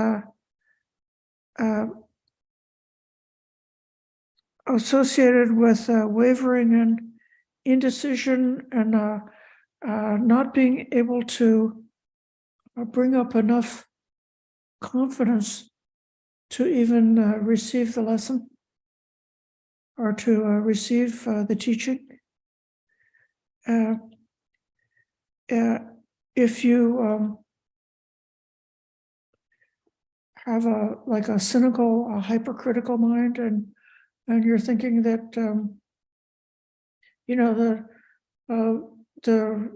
associated with wavering and indecision, and not being able to bring up enough confidence to even receive the lesson, or to receive the teaching. If you have a cynical, a hypercritical mind, and you're thinking that the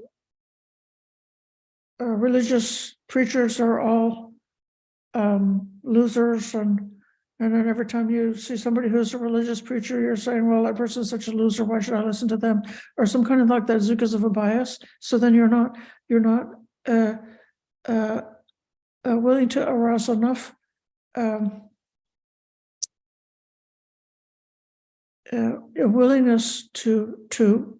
religious preachers are all losers, and then every time you see somebody who's a religious preacher, you're saying, well, that person's such a loser, why should I listen to them? Or some kind of like that zukas of a bias. So then you're not willing to arouse enough a willingness to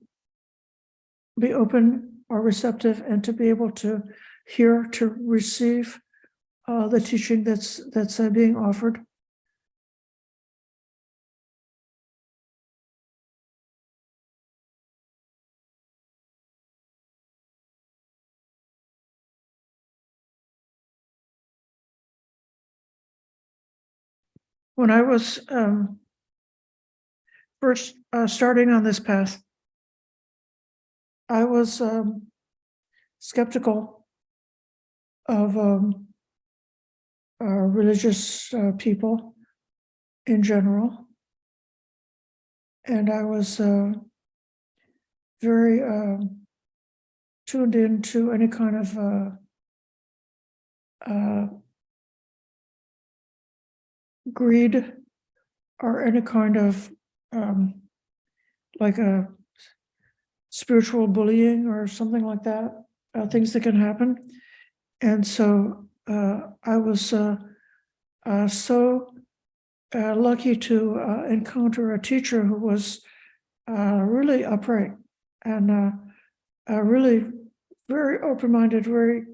be open or receptive, and to be able to hear, to receive the teaching that's being offered. When I was first starting on this path, I was skeptical of religious people in general, and I was very tuned into any kind of greed, or any kind of like a spiritual bullying or something like that, things that can happen. And so I was so lucky to encounter a teacher who was really upright, and really very open-minded, very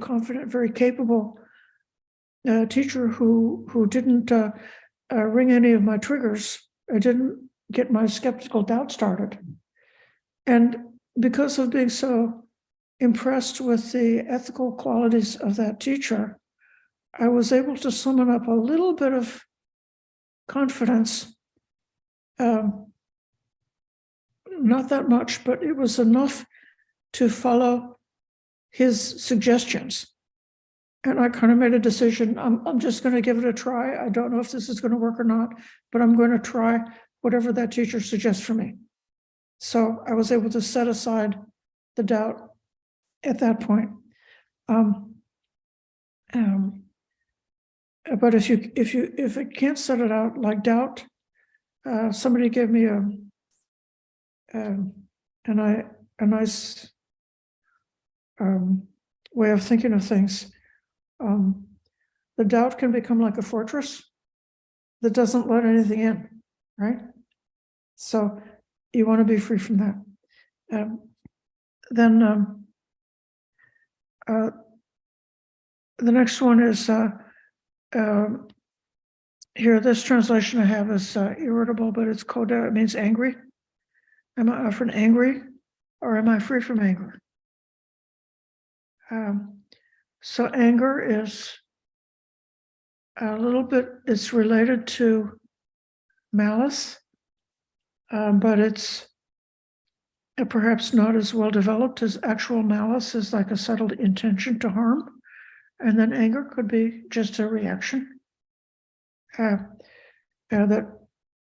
confident, very capable teacher who didn't ring any of my triggers. I didn't get my skeptical doubt started. And because of being so impressed with the ethical qualities of that teacher, I was able to summon up a little bit of confidence. Not that much, but it was enough to follow his suggestions. And I kind of made a decision. I'm just going to give it a try. I don't know if this is going to work or not, but I'm going to try whatever that teacher suggests for me. So I was able to set aside the doubt at that point. But if it can't set it out like doubt, somebody gave me a nice way of thinking of things. The doubt can become like a fortress that doesn't let anything in, right? So you want to be free from that. Then the next one is here. This translation I have is irritable, but it's koda. It means angry. Am I often angry, or am I free from anger? So anger is a little bit. It's related to malice, but it's perhaps not as well developed as actual malice is, like a settled intention to harm. And then anger could be just a reaction that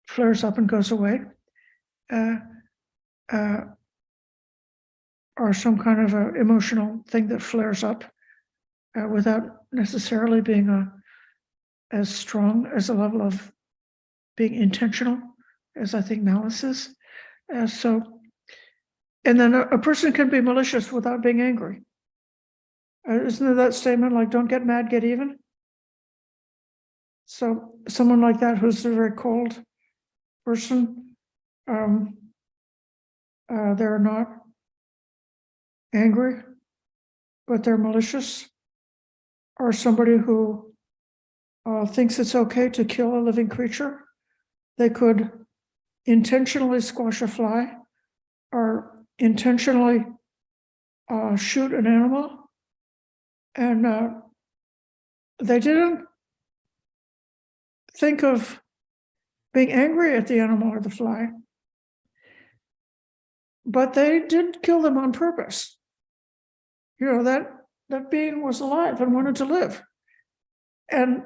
flares up and goes away, or some kind of an emotional thing that flares up without necessarily being as strong as a level of being intentional as I think malice is. And then a person can be malicious without being angry. Isn't there that statement like, don't get mad, get even? So someone like that who's a very cold person, they're not angry, but they're malicious. Or somebody who thinks it's okay to kill a living creature. They could intentionally squash a fly or intentionally shoot an animal, and they didn't think of being angry at the animal or the fly, but they did kill them on purpose. You know, that being was alive and wanted to live. And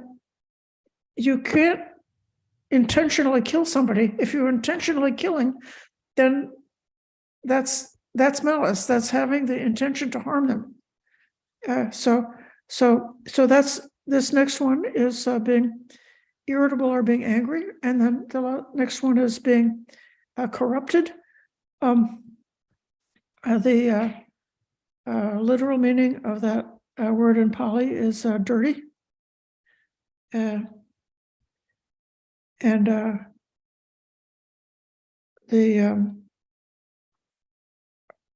you can't intentionally kill somebody. If you're intentionally killing, then that's malice. That's having the intention to harm them. So that's, this next one is being irritable or being angry, and then the next one is being corrupted. The literal meaning of that word in Pali is dirty, and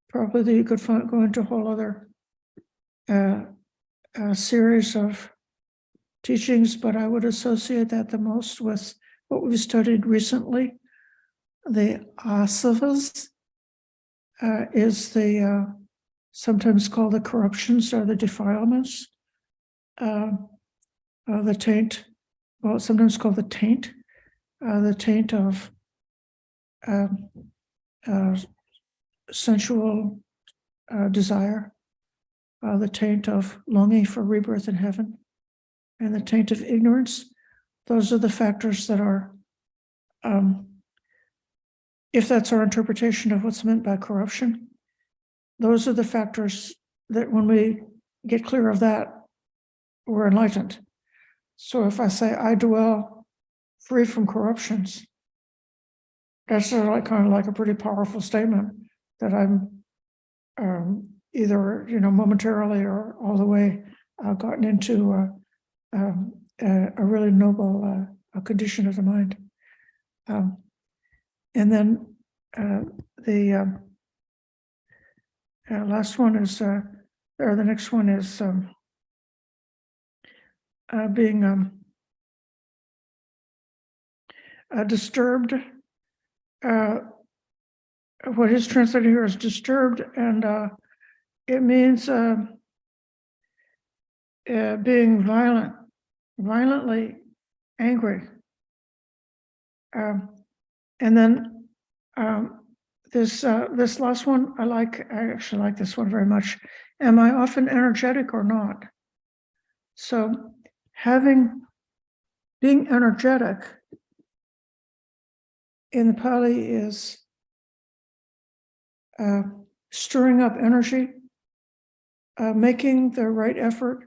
probably you could go into a whole other series of teachings, but I would associate that the most with what we've studied recently. The asavas is the sometimes called the corruptions or the defilements, the taint, well, it's sometimes called the taint of sensual desire, the taint of longing for rebirth in heaven, and the taint of ignorance. Those are the factors that are, if that's our interpretation of what's meant by corruption, those are the factors that when we get clear of that, we're enlightened. So if I say I dwell free from corruptions, that's kind of like a pretty powerful statement that I'm either, momentarily or all the way gotten into a really noble condition of the mind. And then the last one is, or the next one is being disturbed. What is translated here is disturbed, and it means being violently angry. And then this last one, I actually like this one very much. Am I often energetic or not? So being energetic in the Pali is stirring up energy, making the right effort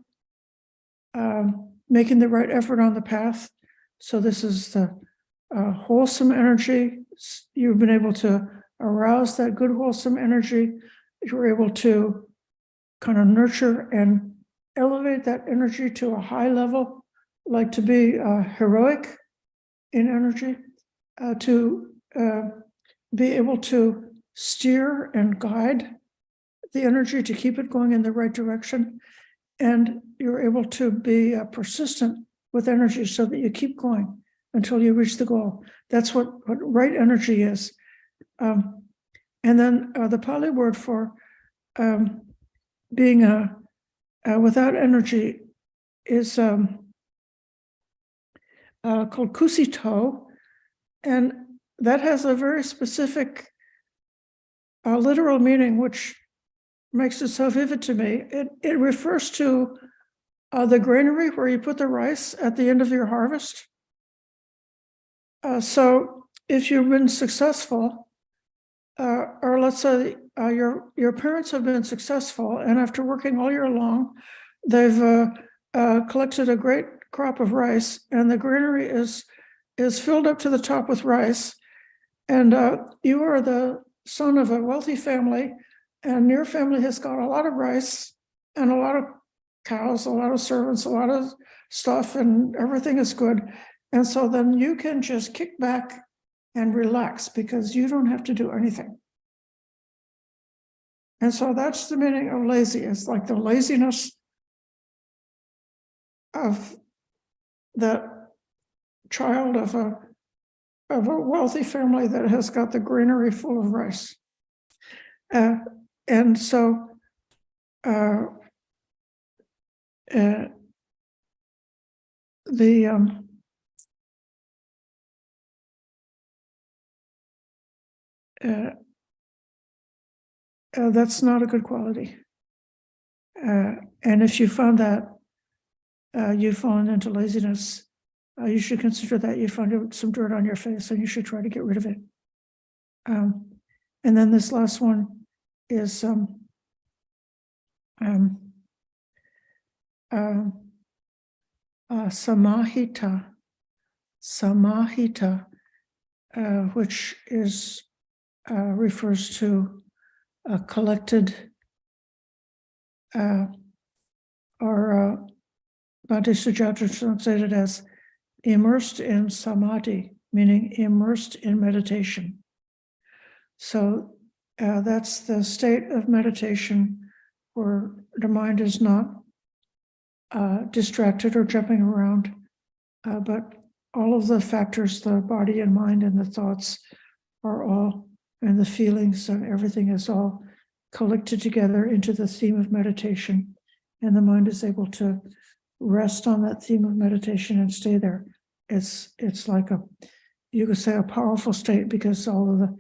on the path. So this is the wholesome energy. You've been able to arouse that good wholesome energy. You're able to kind of nurture and elevate that energy to a high level, like to be heroic in energy, to be able to steer and guide the energy to keep it going in the right direction. And you're able to be persistent with energy so that you keep going until you reach the goal. That's what right energy is. And then the Pali word for being without energy is called kusito, and that has a very specific literal meaning, which makes it so vivid to me. It refers to the granary where you put the rice at the end of your harvest. So if you've been successful, or let's say your parents have been successful, and after working all year long, they've collected a great crop of rice, and the granary is filled up to the top with rice, and you are the son of a wealthy family, and your family has got a lot of rice and a lot of cows, a lot of servants, a lot of stuff, and everything is good. And so then you can just kick back and relax because you don't have to do anything. And so that's the meaning of lazy. It's like the laziness of that child of a wealthy family that has got the granary full of rice. And so that's not a good quality. And if you found that you've fallen into laziness, you should consider that you found some dirt on your face and you should try to get rid of it. And then this last one is samahita, which is refers to a collected, or Bhante Sujatra translated as immersed in samadhi, meaning immersed in meditation. So that's the state of meditation where the mind is not distracted or jumping around, but all of the factors, the body and mind and the thoughts are all, and the feelings and everything is all collected together into the theme of meditation. And the mind is able to rest on that theme of meditation and stay there. It's like you could say a powerful state, because all of the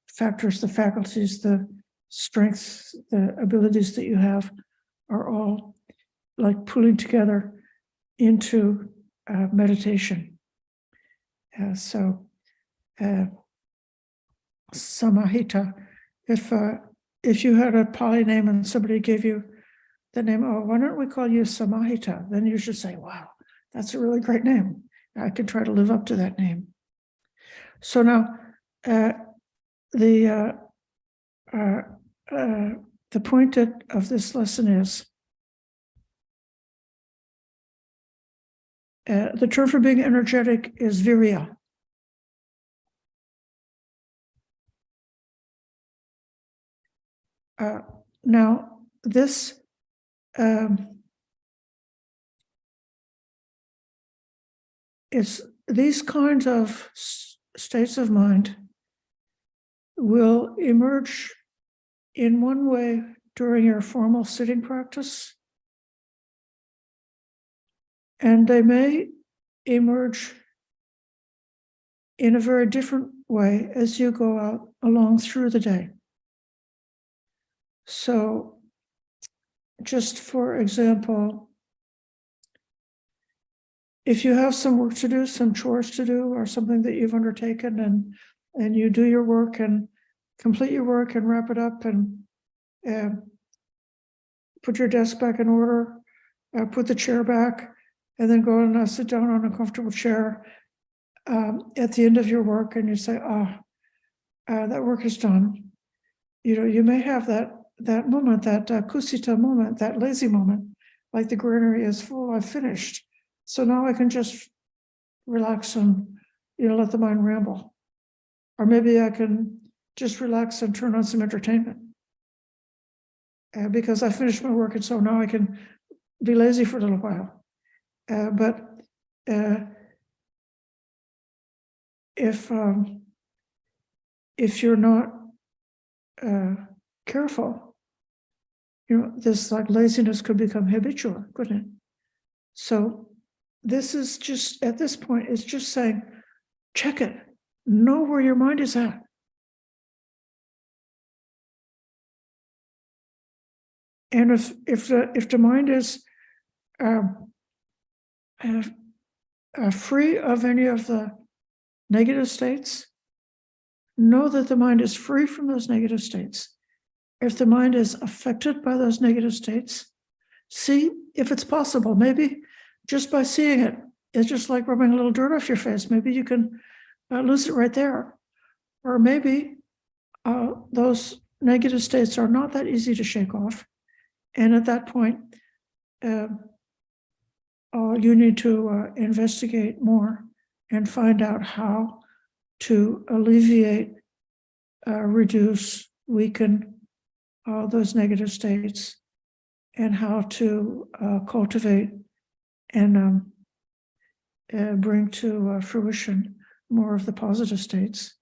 factors, the faculties, the strengths, the abilities that you have are all like pulling together into meditation. So samahita, if you had a Pali name and somebody gave you the name, oh, why don't we call you Samahita? Then you should say, wow, that's a really great name. I could try to live up to that name. So now the point of this lesson is the term for being energetic is virya. Now this it's these kinds of states of mind will emerge in one way during your formal sitting practice, and they may emerge in a very different way as you go out along through the day. So just for example, if you have some work to do, some chores to do, or something that you've undertaken, and you do your work and complete your work and wrap it up and put your desk back in order, put the chair back, and then go and sit down on a comfortable chair at the end of your work, and you say, that work is done. You know, you may have that moment, that kusita moment, that lazy moment, like the granary is full, I've finished. So now I can just relax and, let the mind ramble. Or maybe I can just relax and turn on some entertainment. because I finished my work, and so now I can be lazy for a little while. But if you're not careful, this like laziness could become habitual, couldn't it? So this is just, at this point, it's just saying, check it, know where your mind is at. And if the mind is free of any of the negative states, know that the mind is free from those negative states. If the mind is affected by those negative states, see if it's possible. Maybe just by seeing it, it's just like rubbing a little dirt off your face. Maybe you can lose it right there. Or maybe those negative states are not that easy to shake off. And at that point, you need to investigate more and find out how to alleviate, reduce, weaken those negative states, and how to cultivate and bring to fruition more of the positive states,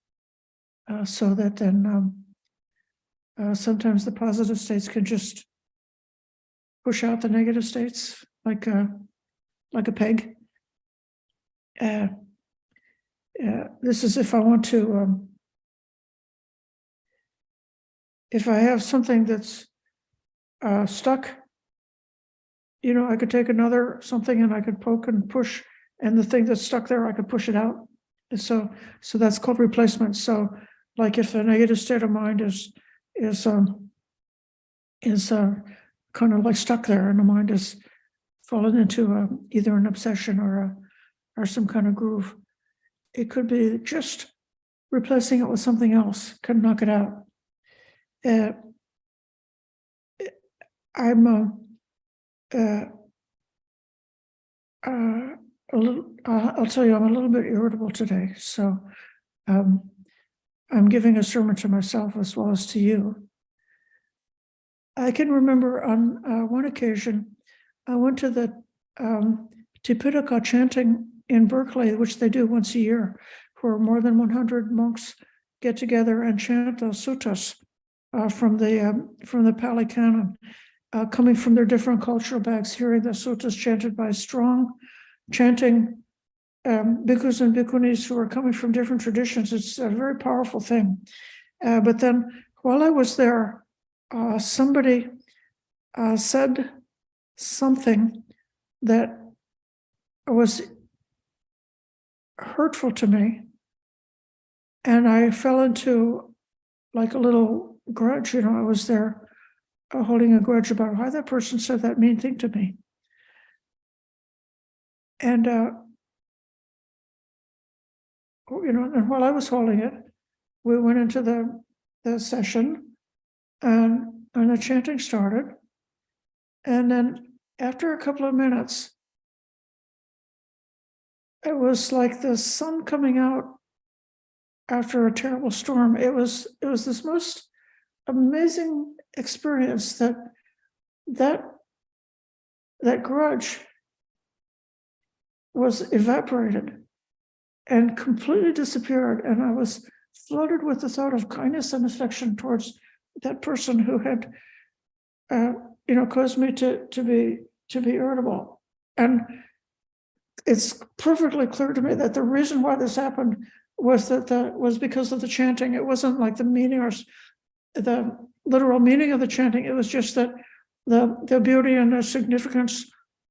so that then sometimes the positive states can just push out the negative states like a peg. This is if I want to, if I have something that's stuck, I could take another something and I could poke and push, and the thing that's stuck there, I could push it out. And so that's called replacement. So like if the negative state of mind is kind of like stuck there, and the mind is fallen into either an obsession or some kind of groove, it could be just replacing it with something else can knock it out. I'm I'll tell you, I'm a little bit irritable today, so I'm giving a sermon to myself as well as to you. I can remember on one occasion, I went to the Tipitaka chanting in Berkeley, which they do once a year, where more than 100 monks get together and chant the suttas from the Pali canon, coming from their different cultural bags, hearing the suttas chanted by strong, chanting bhikkhus and bhikkhunis who are coming from different traditions. It's a very powerful thing. But then while I was there, somebody said something that was hurtful to me, and I fell into like a little grudge. I was there holding a grudge about why that person said that mean thing to me. And and while I was holding it, we went into the session, and the chanting started. And then after a couple of minutes, it was like the sun coming out after a terrible storm. It was this most amazing experience that grudge was evaporated and completely disappeared. And I was flooded with the thought of kindness and affection towards that person who had, caused me to be irritable. And it's perfectly clear to me that the reason why this happened was was because of the chanting. It wasn't like the meaning or the literal meaning of the chanting. It was just that the beauty and the significance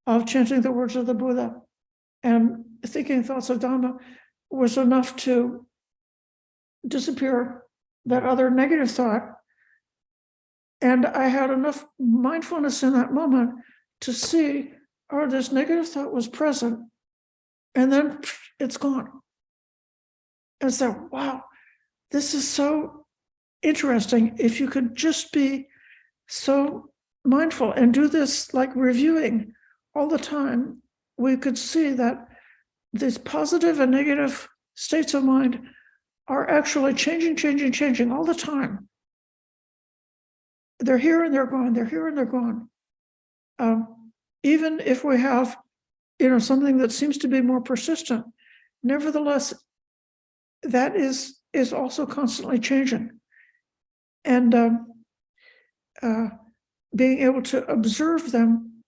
of chanting the words of the Buddha and thinking thoughts of Dhamma was enough to disappear that other negative thought. And I had enough mindfulness in that moment to see, this negative thought was present, and then it's gone. And so, wow, this is so interesting. If you could just be so mindful and do this like reviewing all the time, we could see that these positive and negative states of mind are actually changing all the time. they're here and they're gone, they're here and they're gone. Even if we have, something that seems to be more persistent, nevertheless, that is also constantly changing. And being able to observe them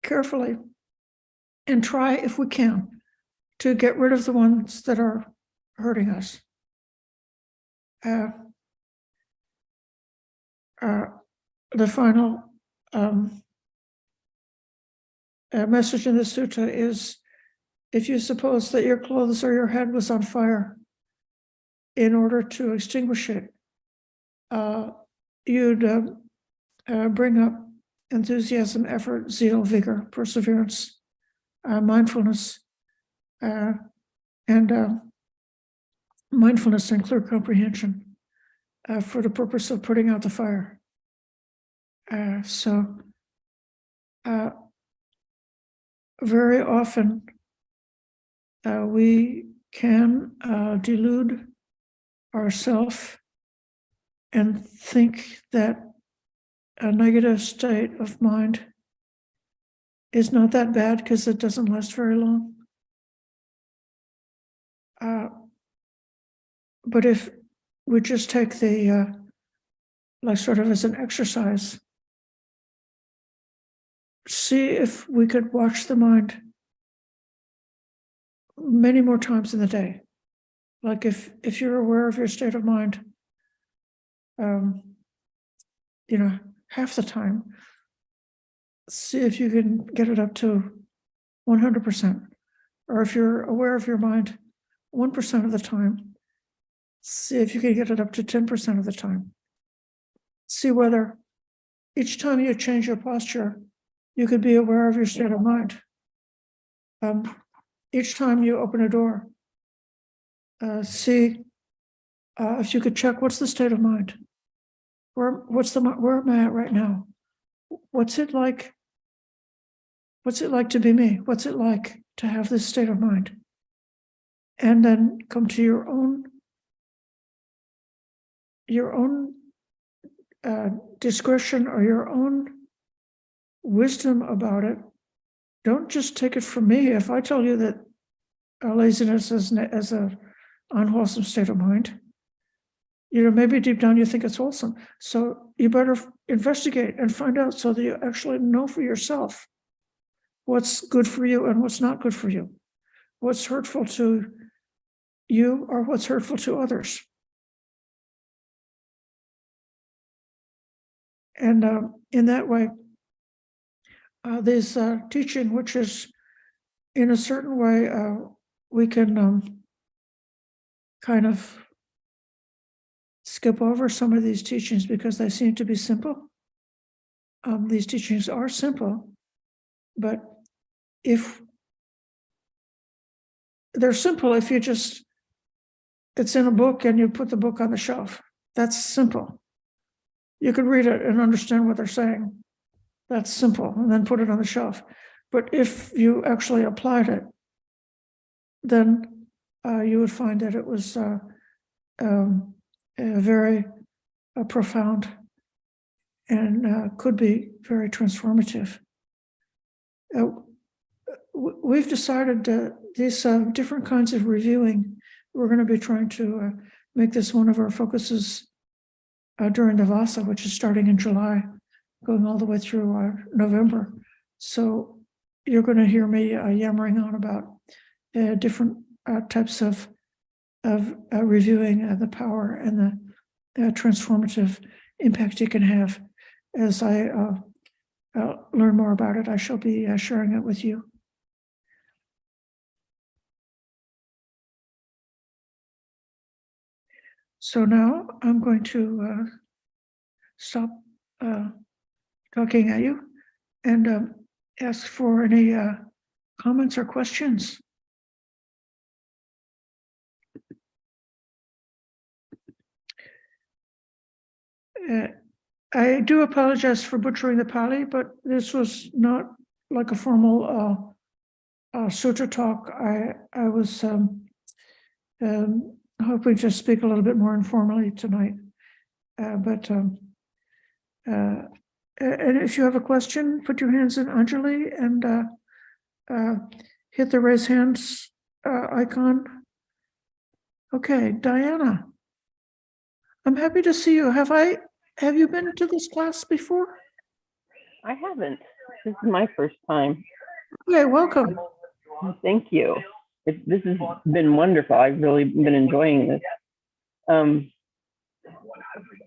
carefully and try, if we can, to get rid of the ones that are hurting us. The final message in the sutta is, if you suppose that your clothes or your head was on fire, in order to extinguish it, you'd bring up enthusiasm, effort, zeal, vigor, perseverance, mindfulness, and mindfulness and clear comprehension for the purpose of putting out the fire. So very often we can delude ourselves and think that a negative state of mind is not that bad because it doesn't last very long. But if we just take the, like sort of as an exercise, see if we could watch the mind many more times in the day. Like if you're aware of your state of mind, half the time, see if you can get it up to 100%. Or if you're aware of your mind 1% of the time, see if you can get it up to 10% of the time. See whether each time you change your posture, you could be aware of your state of mind. Each time you open a door, see if you could check what's the state of mind. Where am I at right now? What's it like? What's it like to be me? What's it like to have this state of mind? And then come to your own discretion or your own wisdom about it. Don't just take it from me. If I tell you that laziness is a unwholesome state of mind, maybe deep down you think it's wholesome. So you better investigate and find out so that you actually know for yourself what's good for you and what's not good for you, what's hurtful to you or what's hurtful to others. And in that way, this teaching, which is in a certain way, we can kind of skip over some of these teachings because they seem to be simple. These teachings are simple, but if they're simple, if you just, it's in a book and you put the book on the shelf, that's simple. You can read it and understand what they're saying. That's simple, and then put it on the shelf. But if you actually applied it, then you would find that it was very profound and could be very transformative. We've decided these different kinds of reviewing, we're going to be trying to make this one of our focuses during the Vasa, which is starting in July, going all the way through November. So you're going to hear me yammering on about different types of reviewing the power and the transformative impact it can have. As I learn more about it, I shall be sharing it with you. So now I'm going to stop talking at you and ask for any comments or questions. I do apologize for butchering the Pali, but this was not like a formal sutta talk. I was hoping to speak a little bit more informally tonight, but And if you have a question, put your hands in Anjali and hit the raise hands icon. Okay, Diana. I'm happy to see you. Have you been to this class before? I haven't. This is my first time. Okay, welcome. Thank you. This has been wonderful. I've really been enjoying this.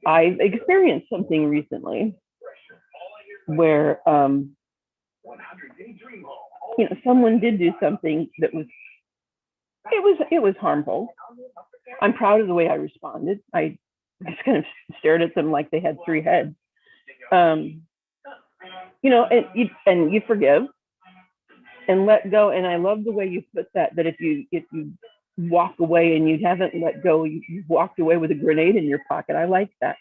I've experienced something recently where, someone did do something that it was harmful. I'm proud of the way I responded. I just kind of stared at them like they had three heads. And you forgive and let go. And I love the way you put that if you walk away and you haven't let go, you walked away with a grenade in your pocket. I like that.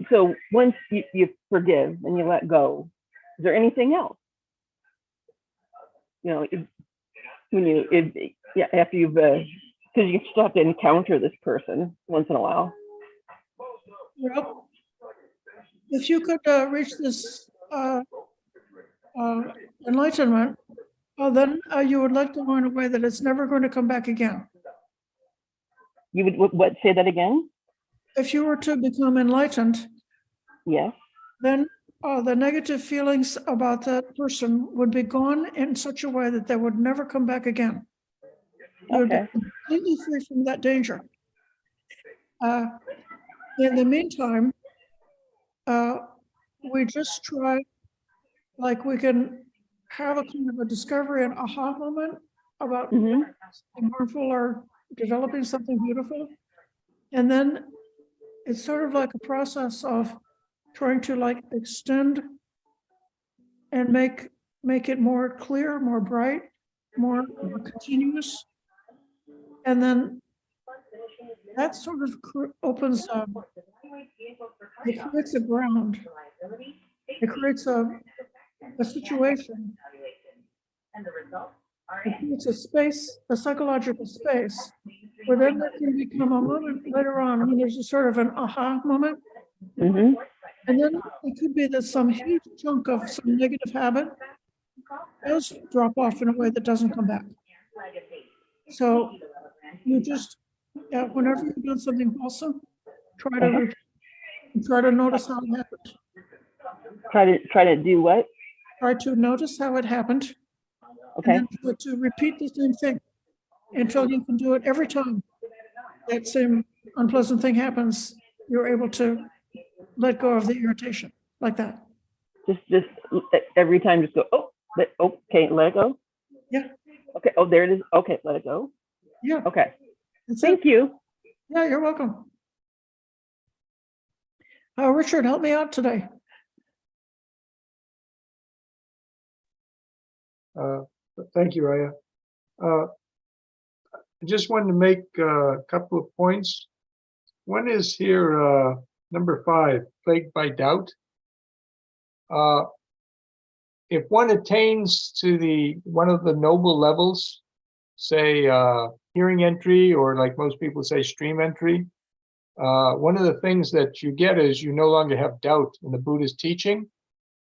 So once you forgive and you let go, is there anything else? After you've, because you still have to encounter this person once in a while. Well, if you could reach this enlightenment, then you would let go in a way that it's never going to come back again. You would say that again? If you were to become enlightened, yes, then the negative feelings about that person would be gone in such a way that they would never come back again. You would be completely free from that danger. In the meantime, we just try, like we can have a kind of a discovery and aha moment about something harmful or developing something beautiful. And then it's sort of like a process of trying to extend and make it more clear, more bright, more continuous. And then that sort of opens up, it creates a ground. It creates a situation. It creates a space, a psychological space, where then there can become a moment later on when there's a sort of an aha moment. And then it could be that some huge chunk of some negative habit does drop off in a way that doesn't come back. So you just, whenever you've done something wholesome, try to notice how it happened. Try to do what? Try to notice how it happened. Okay. And then to repeat the same thing until you can do it every time that same unpleasant thing happens. You're able to let go of the irritation like that. Just every time, just go, okay, let it go. Yeah. Okay. Oh, there it is. Okay, let it go. Yeah. Okay. That's Thank it. you. Yeah, you're welcome. Richard, help me out today. Thank you, Raya. I just wanted to make a couple of points. One is here, number 5, plagued by doubt. If one attains to one of the noble levels, say hearing entry, or like most people say stream entry, one of the things that you get is you no longer have doubt in the Buddha's teaching,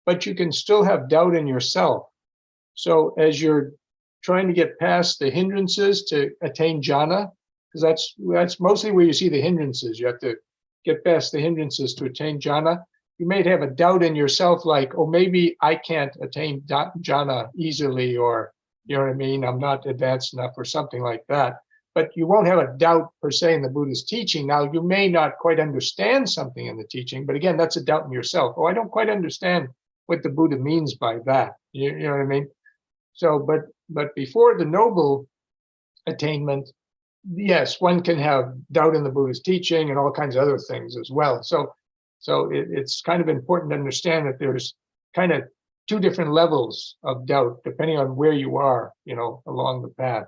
but you can still have doubt in yourself. So as you're trying to get past the hindrances to attain jhana, because that's mostly where you see the hindrances. You have to get past the hindrances to attain jhana. You may have a doubt in yourself, like, oh, maybe I can't attain jhana easily, or, you know what I mean, I'm not advanced enough, or something like that. But you won't have a doubt per se in the Buddha's teaching. Now, you may not quite understand something in the teaching, but again, that's a doubt in yourself. Oh, I don't quite understand what the Buddha means by that. You know what I mean? So, but before the noble attainment, yes, one can have doubt in the Buddha's teaching and all kinds of other things as well. So it's kind of important to understand that there's kind of 2 different levels of doubt, depending on where you are, along the path.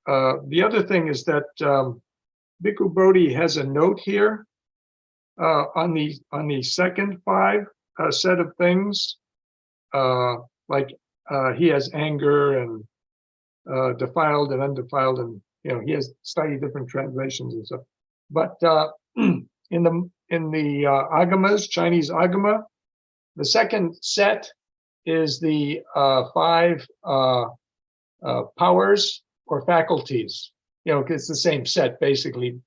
The other thing is that Bhikkhu Bodhi has a note here on the second 5 set of things, like he has anger and defiled and undefiled, and he has slightly different translations and stuff. But in in the agamas, Chinese agama. The second set is the 5 powers or faculties. You know, it's the same set basically.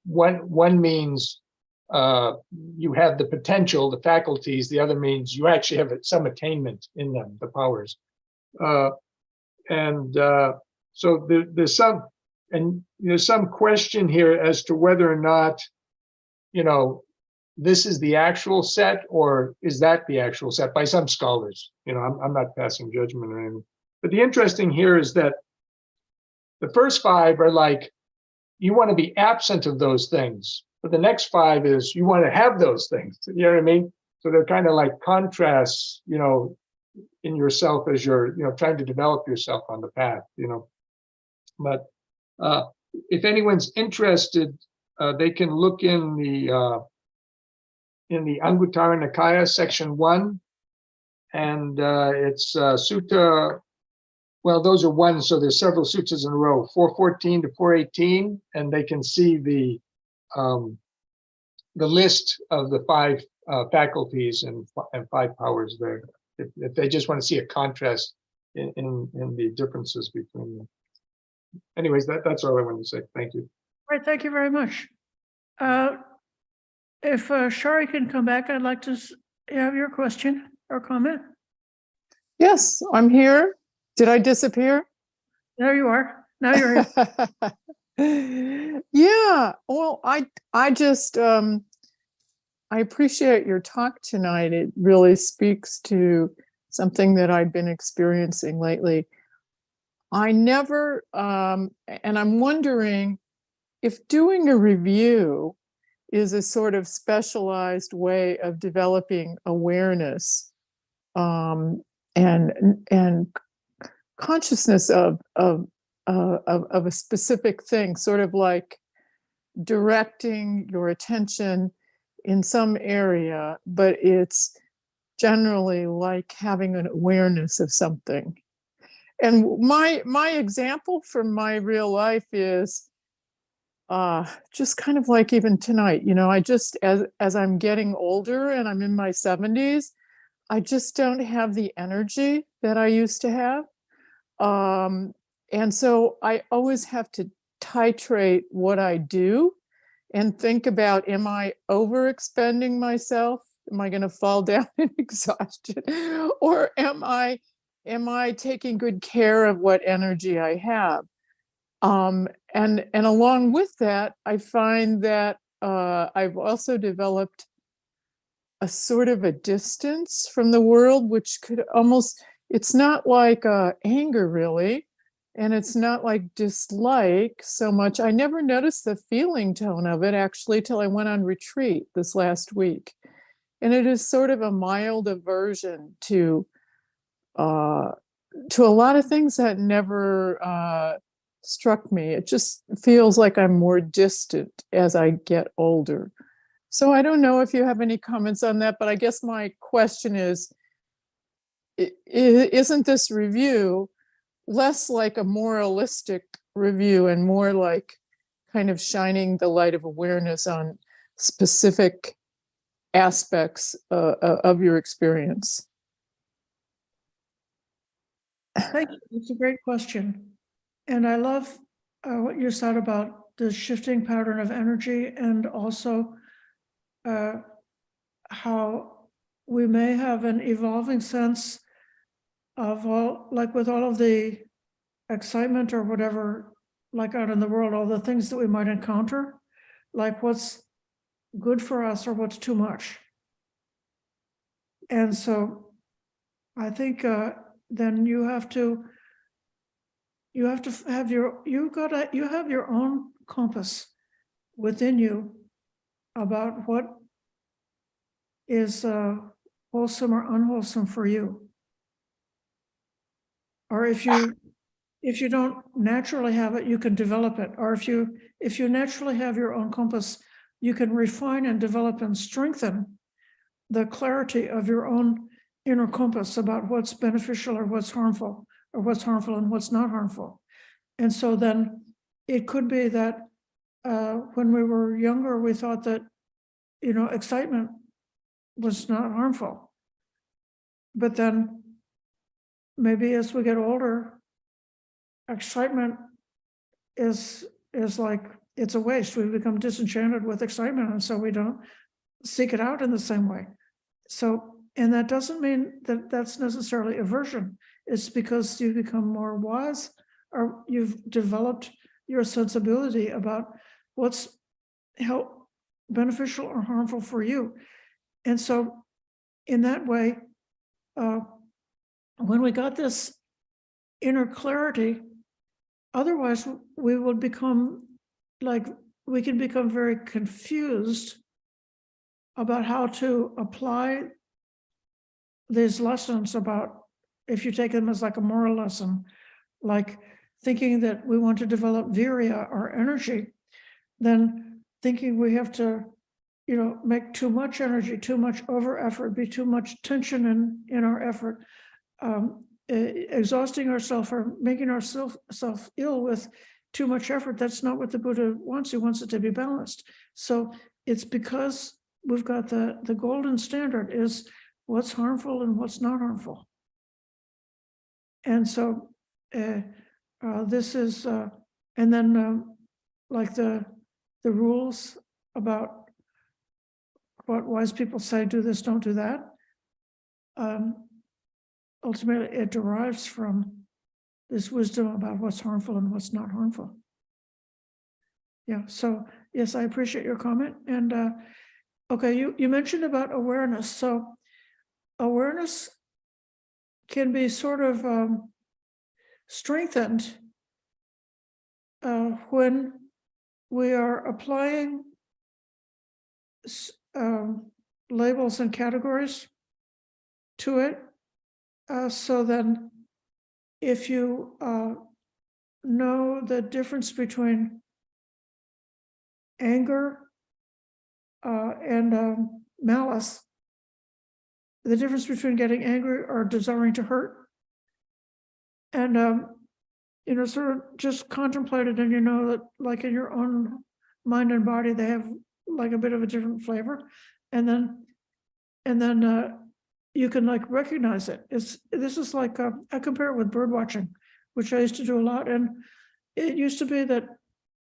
One means you have the potential, the faculties. The other means you actually have some attainment in them, the powers. So there's some question here as to whether or not, you know, this is the actual set or is that the actual set by some scholars. You know, I'm not passing judgment or anything. But the interesting here is that the first 5 are like, you want to be absent of those things. But the next 5 is you want to have those things. You know what I mean? So they're kind of like contrasts, you know, in yourself as you're, you know, trying to develop yourself on the path, you know. But if anyone's interested, they can look in the Anguttara Nikaya, section 1, and it's Sutta. Well, those are 1, so there's several suttas in a row, 414 to 418, and they can see the list of the 5 faculties and 5 powers there. If they just want to see a contrast in the differences between them. Anyways, that's all I wanted to say. Thank you. All right, thank you very much. If Shari can come back, I'd like to have your question or comment. Yes, I'm here. Did I disappear? There you are. Now you're here. Yeah. Well, I just I appreciate your talk tonight. It really speaks to something that I've been experiencing lately. I never, and I'm wondering if doing a review is a sort of specialized way of developing awareness and consciousness of a specific thing, sort of like directing your attention in some area, but it's generally like having an awareness of something. And my example from my real life is just kind of like even tonight, you know, I just, as I'm getting older and I'm in my 70s, I just don't have the energy that I used to have. And so I always have to titrate what I do and think about, am I overexpending myself? Am I going to fall down in exhaustion? Or am I taking good care of what energy I have? And along with that, I find that I've also developed a sort of a distance from the world, which could almost, it's not like anger really, and it's not like dislike so much. I never noticed the feeling tone of it actually till I went on retreat this last week. And it is sort of a mild aversion to a lot of things that never struck me. It just feels like I'm more distant as I get older. So I don't know if you have any comments on that, but I guess my question is, isn't this review less like a moralistic review and more like kind of shining the light of awareness on specific aspects of your experience? Thank you. It's a great question. And I love what you said about the shifting pattern of energy and also how we may have an evolving sense of all, like with all of the excitement or whatever, like out in the world, all the things that we might encounter, like what's good for us or what's too much. And so I think then you have to have you have your own compass within you about what is wholesome or unwholesome for you. Or if you don't naturally have it, you can develop it. Or if you naturally have your own compass, you can refine and develop and strengthen the clarity of your own inner compass about what's beneficial or what's harmful and what's not harmful. And so then it could be that when we were younger, we thought that excitement was not harmful. But then maybe as we get older, excitement is like, it's a waste. We become disenchanted with excitement, and so we don't seek it out in the same way. So, and that doesn't mean that that's necessarily aversion. It's because you become more wise, or you've developed your sensibility about what's beneficial or harmful for you. And so in that way, when we got this inner clarity, otherwise we will become we can become very confused about how to apply these lessons, about if you take them as like a moral lesson, like thinking that we want to develop virya or energy, then thinking we have to, make too much energy, too much over effort, be too much tension in our effort, exhausting ourselves or making ourselves ill with too much effort. That's not what the Buddha wants. He wants it to be balanced. So it's because we've got the golden standard is what's harmful and what's not harmful. And so this is, and then like the rules about what wise people say, do this, don't do that. Ultimately, it derives from this wisdom about what's harmful and what's not harmful. Yeah, so yes, I appreciate your comment. And okay, you mentioned about awareness. So awareness can be sort of strengthened when we are applying labels and categories to it. So then if you know the difference between anger and malice, the difference between getting angry or desiring to hurt, and sort of just contemplate it, and that like in your own mind and body, they have like a bit of a different flavor, and then you can like recognize it. This is like I compare it with bird watching, which I used to do a lot, and it used to be that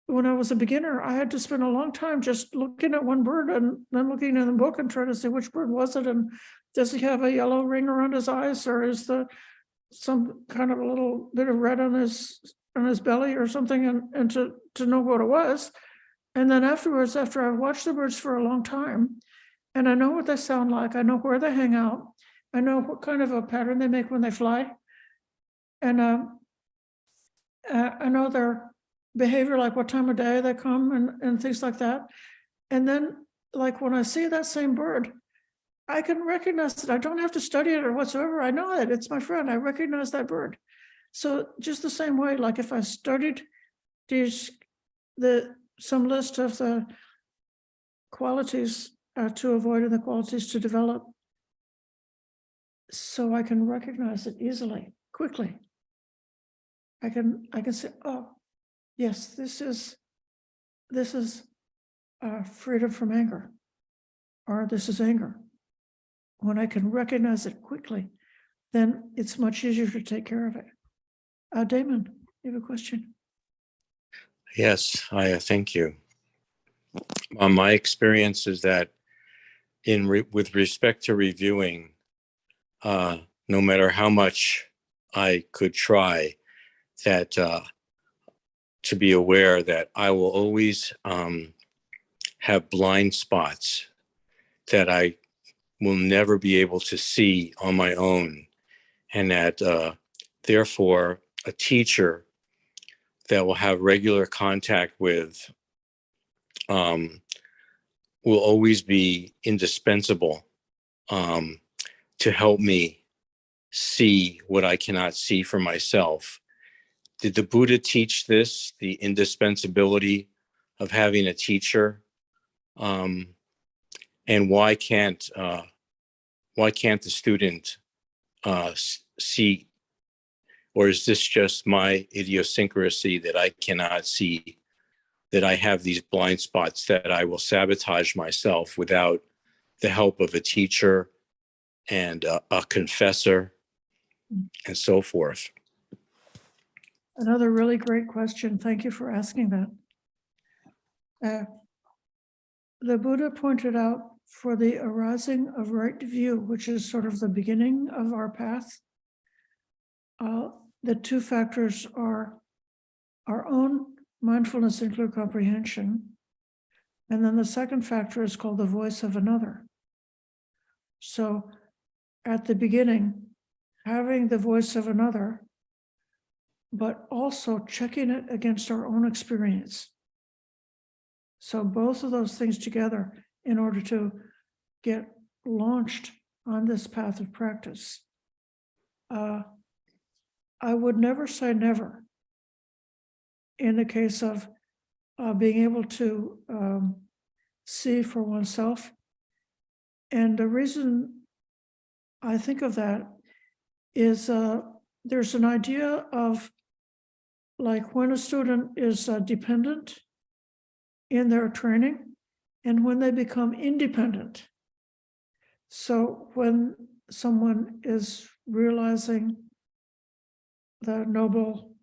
when I was a beginner, I had to spend a long time just looking at one bird and then looking in the book and trying to see which bird was it, and does he have a yellow ring around his eyes, or is some kind of a little bit of red on his belly or something, and to know what it was. And then afterwards, after I've watched the birds for a long time, and I know what they sound like, I know where they hang out, I know what kind of a pattern they make when they fly, and I know their behavior, like what time of day they come and things like that. And then like when I see that same bird, I can recognize it. I don't have to study it or whatsoever. I know it. It's my friend. I recognize that bird. So just the same way, like if I studied some list of the qualities to avoid and the qualities to develop, so I can recognize it easily, quickly. I can say, oh, yes, this is freedom from anger, or this is anger. When I can recognize it quickly, then it's much easier to take care of it. Damon, you have a question? Yes, thank you. My experience is that with respect to reviewing, no matter how much I could try, that to be aware that I will always have blind spots that I will never be able to see on my own, and that therefore a teacher that will have regular contact with will always be indispensable to help me see what I cannot see for myself. Did the Buddha teach this, the indispensability of having a teacher? And why can't the student see, or is this just my idiosyncrasy that I cannot see that I have these blind spots, that I will sabotage myself without the help of a teacher and a confessor and so forth. Another really great question. Thank you for asking that. The Buddha pointed out for the arising of right view, which is sort of the beginning of our path, the two factors are our own mindfulness and clear comprehension. And then the second factor is called the voice of another. So at the beginning, having the voice of another, but also checking it against our own experience. So both of those things together in order to get launched on this path of practice. I would never say never in the case of being able to see for oneself. And the reason I think of that is there's an idea of like when a student is dependent in their training and when they become independent. So when someone is realizing the noble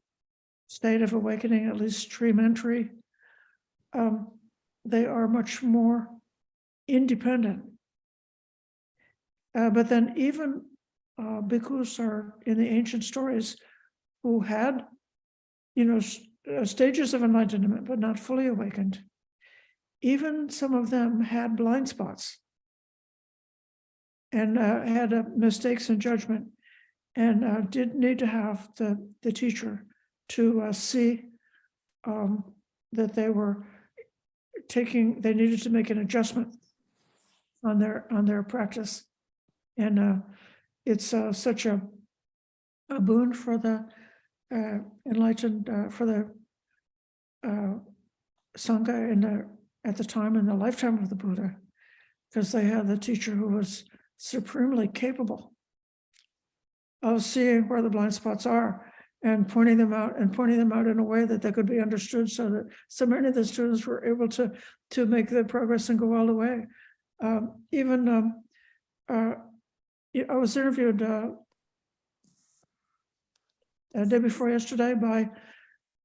state of awakening, at least stream entry, they are much more independent. But then even bhikkhus are in the ancient stories who had, stages of enlightenment, but not fully awakened. Even some of them had blind spots and had mistakes in judgment, and did need to have the teacher to see that they were they needed to make an adjustment on their practice. And it's such a boon for the enlightened, for the Sangha at the time in the lifetime of the Buddha, because they had the teacher who was supremely capable of seeing where the blind spots are and pointing them out in a way that they could be understood, so that so many of the students were able to make the progress and go all the way. I was interviewed the day before yesterday by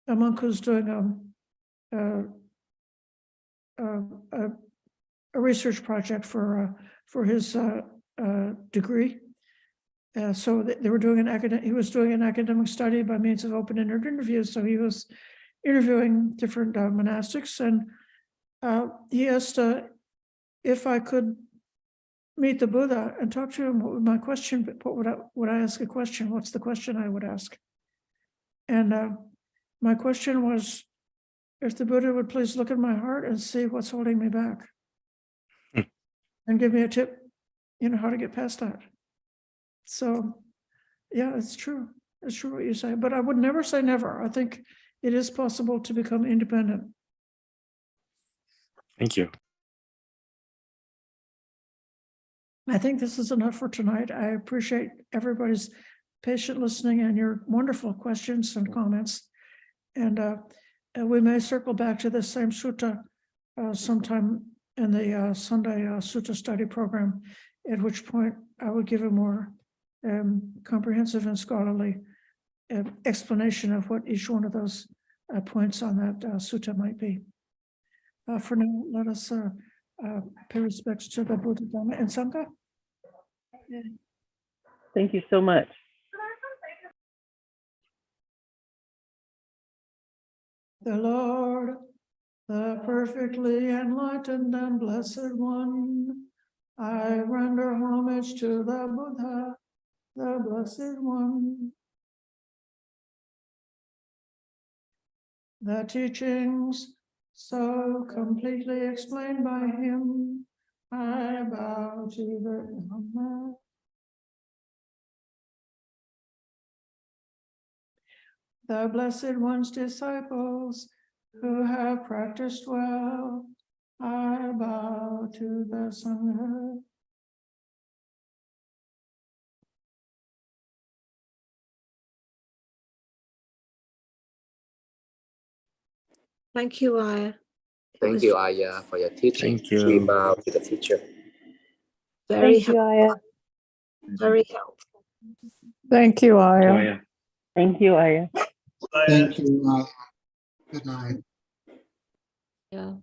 a monk who's doing a research project for his degree. So they were doing he was doing an academic study by means of open-ended interviews. So he was interviewing different monastics, and he asked if I could meet the Buddha and talk to him. What would my question be? Would I ask a question? What's the question I would ask? And my question was, if the Buddha would please look at my heart and see what's holding me back, and give me a tip, how to get past that. So, yeah, it's true. It's true what you say, but I would never say never. I think it is possible to become independent. Thank you. I think this is enough for tonight. I appreciate everybody's patient listening and your wonderful questions and comments. And we may circle back to the same sutta sometime in the Sunday sutta study program, at which point I would give a more comprehensive and scholarly explanation of what each one of those points on that sutta might be. For now, let us pay respects to the Buddha, Dhamma, and Sangha. Thank you so much. The Lord, the perfectly enlightened and blessed one, I render homage to the Buddha, the blessed one. The teachings so completely explained by him, I bow to the Dhamma. The Blessed One's disciples who have practiced well, I bow to the Sangha. Thank you, Aya. Thank you, Aya, for your teaching. Thank you. We bow to the teacher. Very Thank you, Aya. very helpful. Thank you, Aya. Thank you, Aya. Thank you. Good night. Yeah.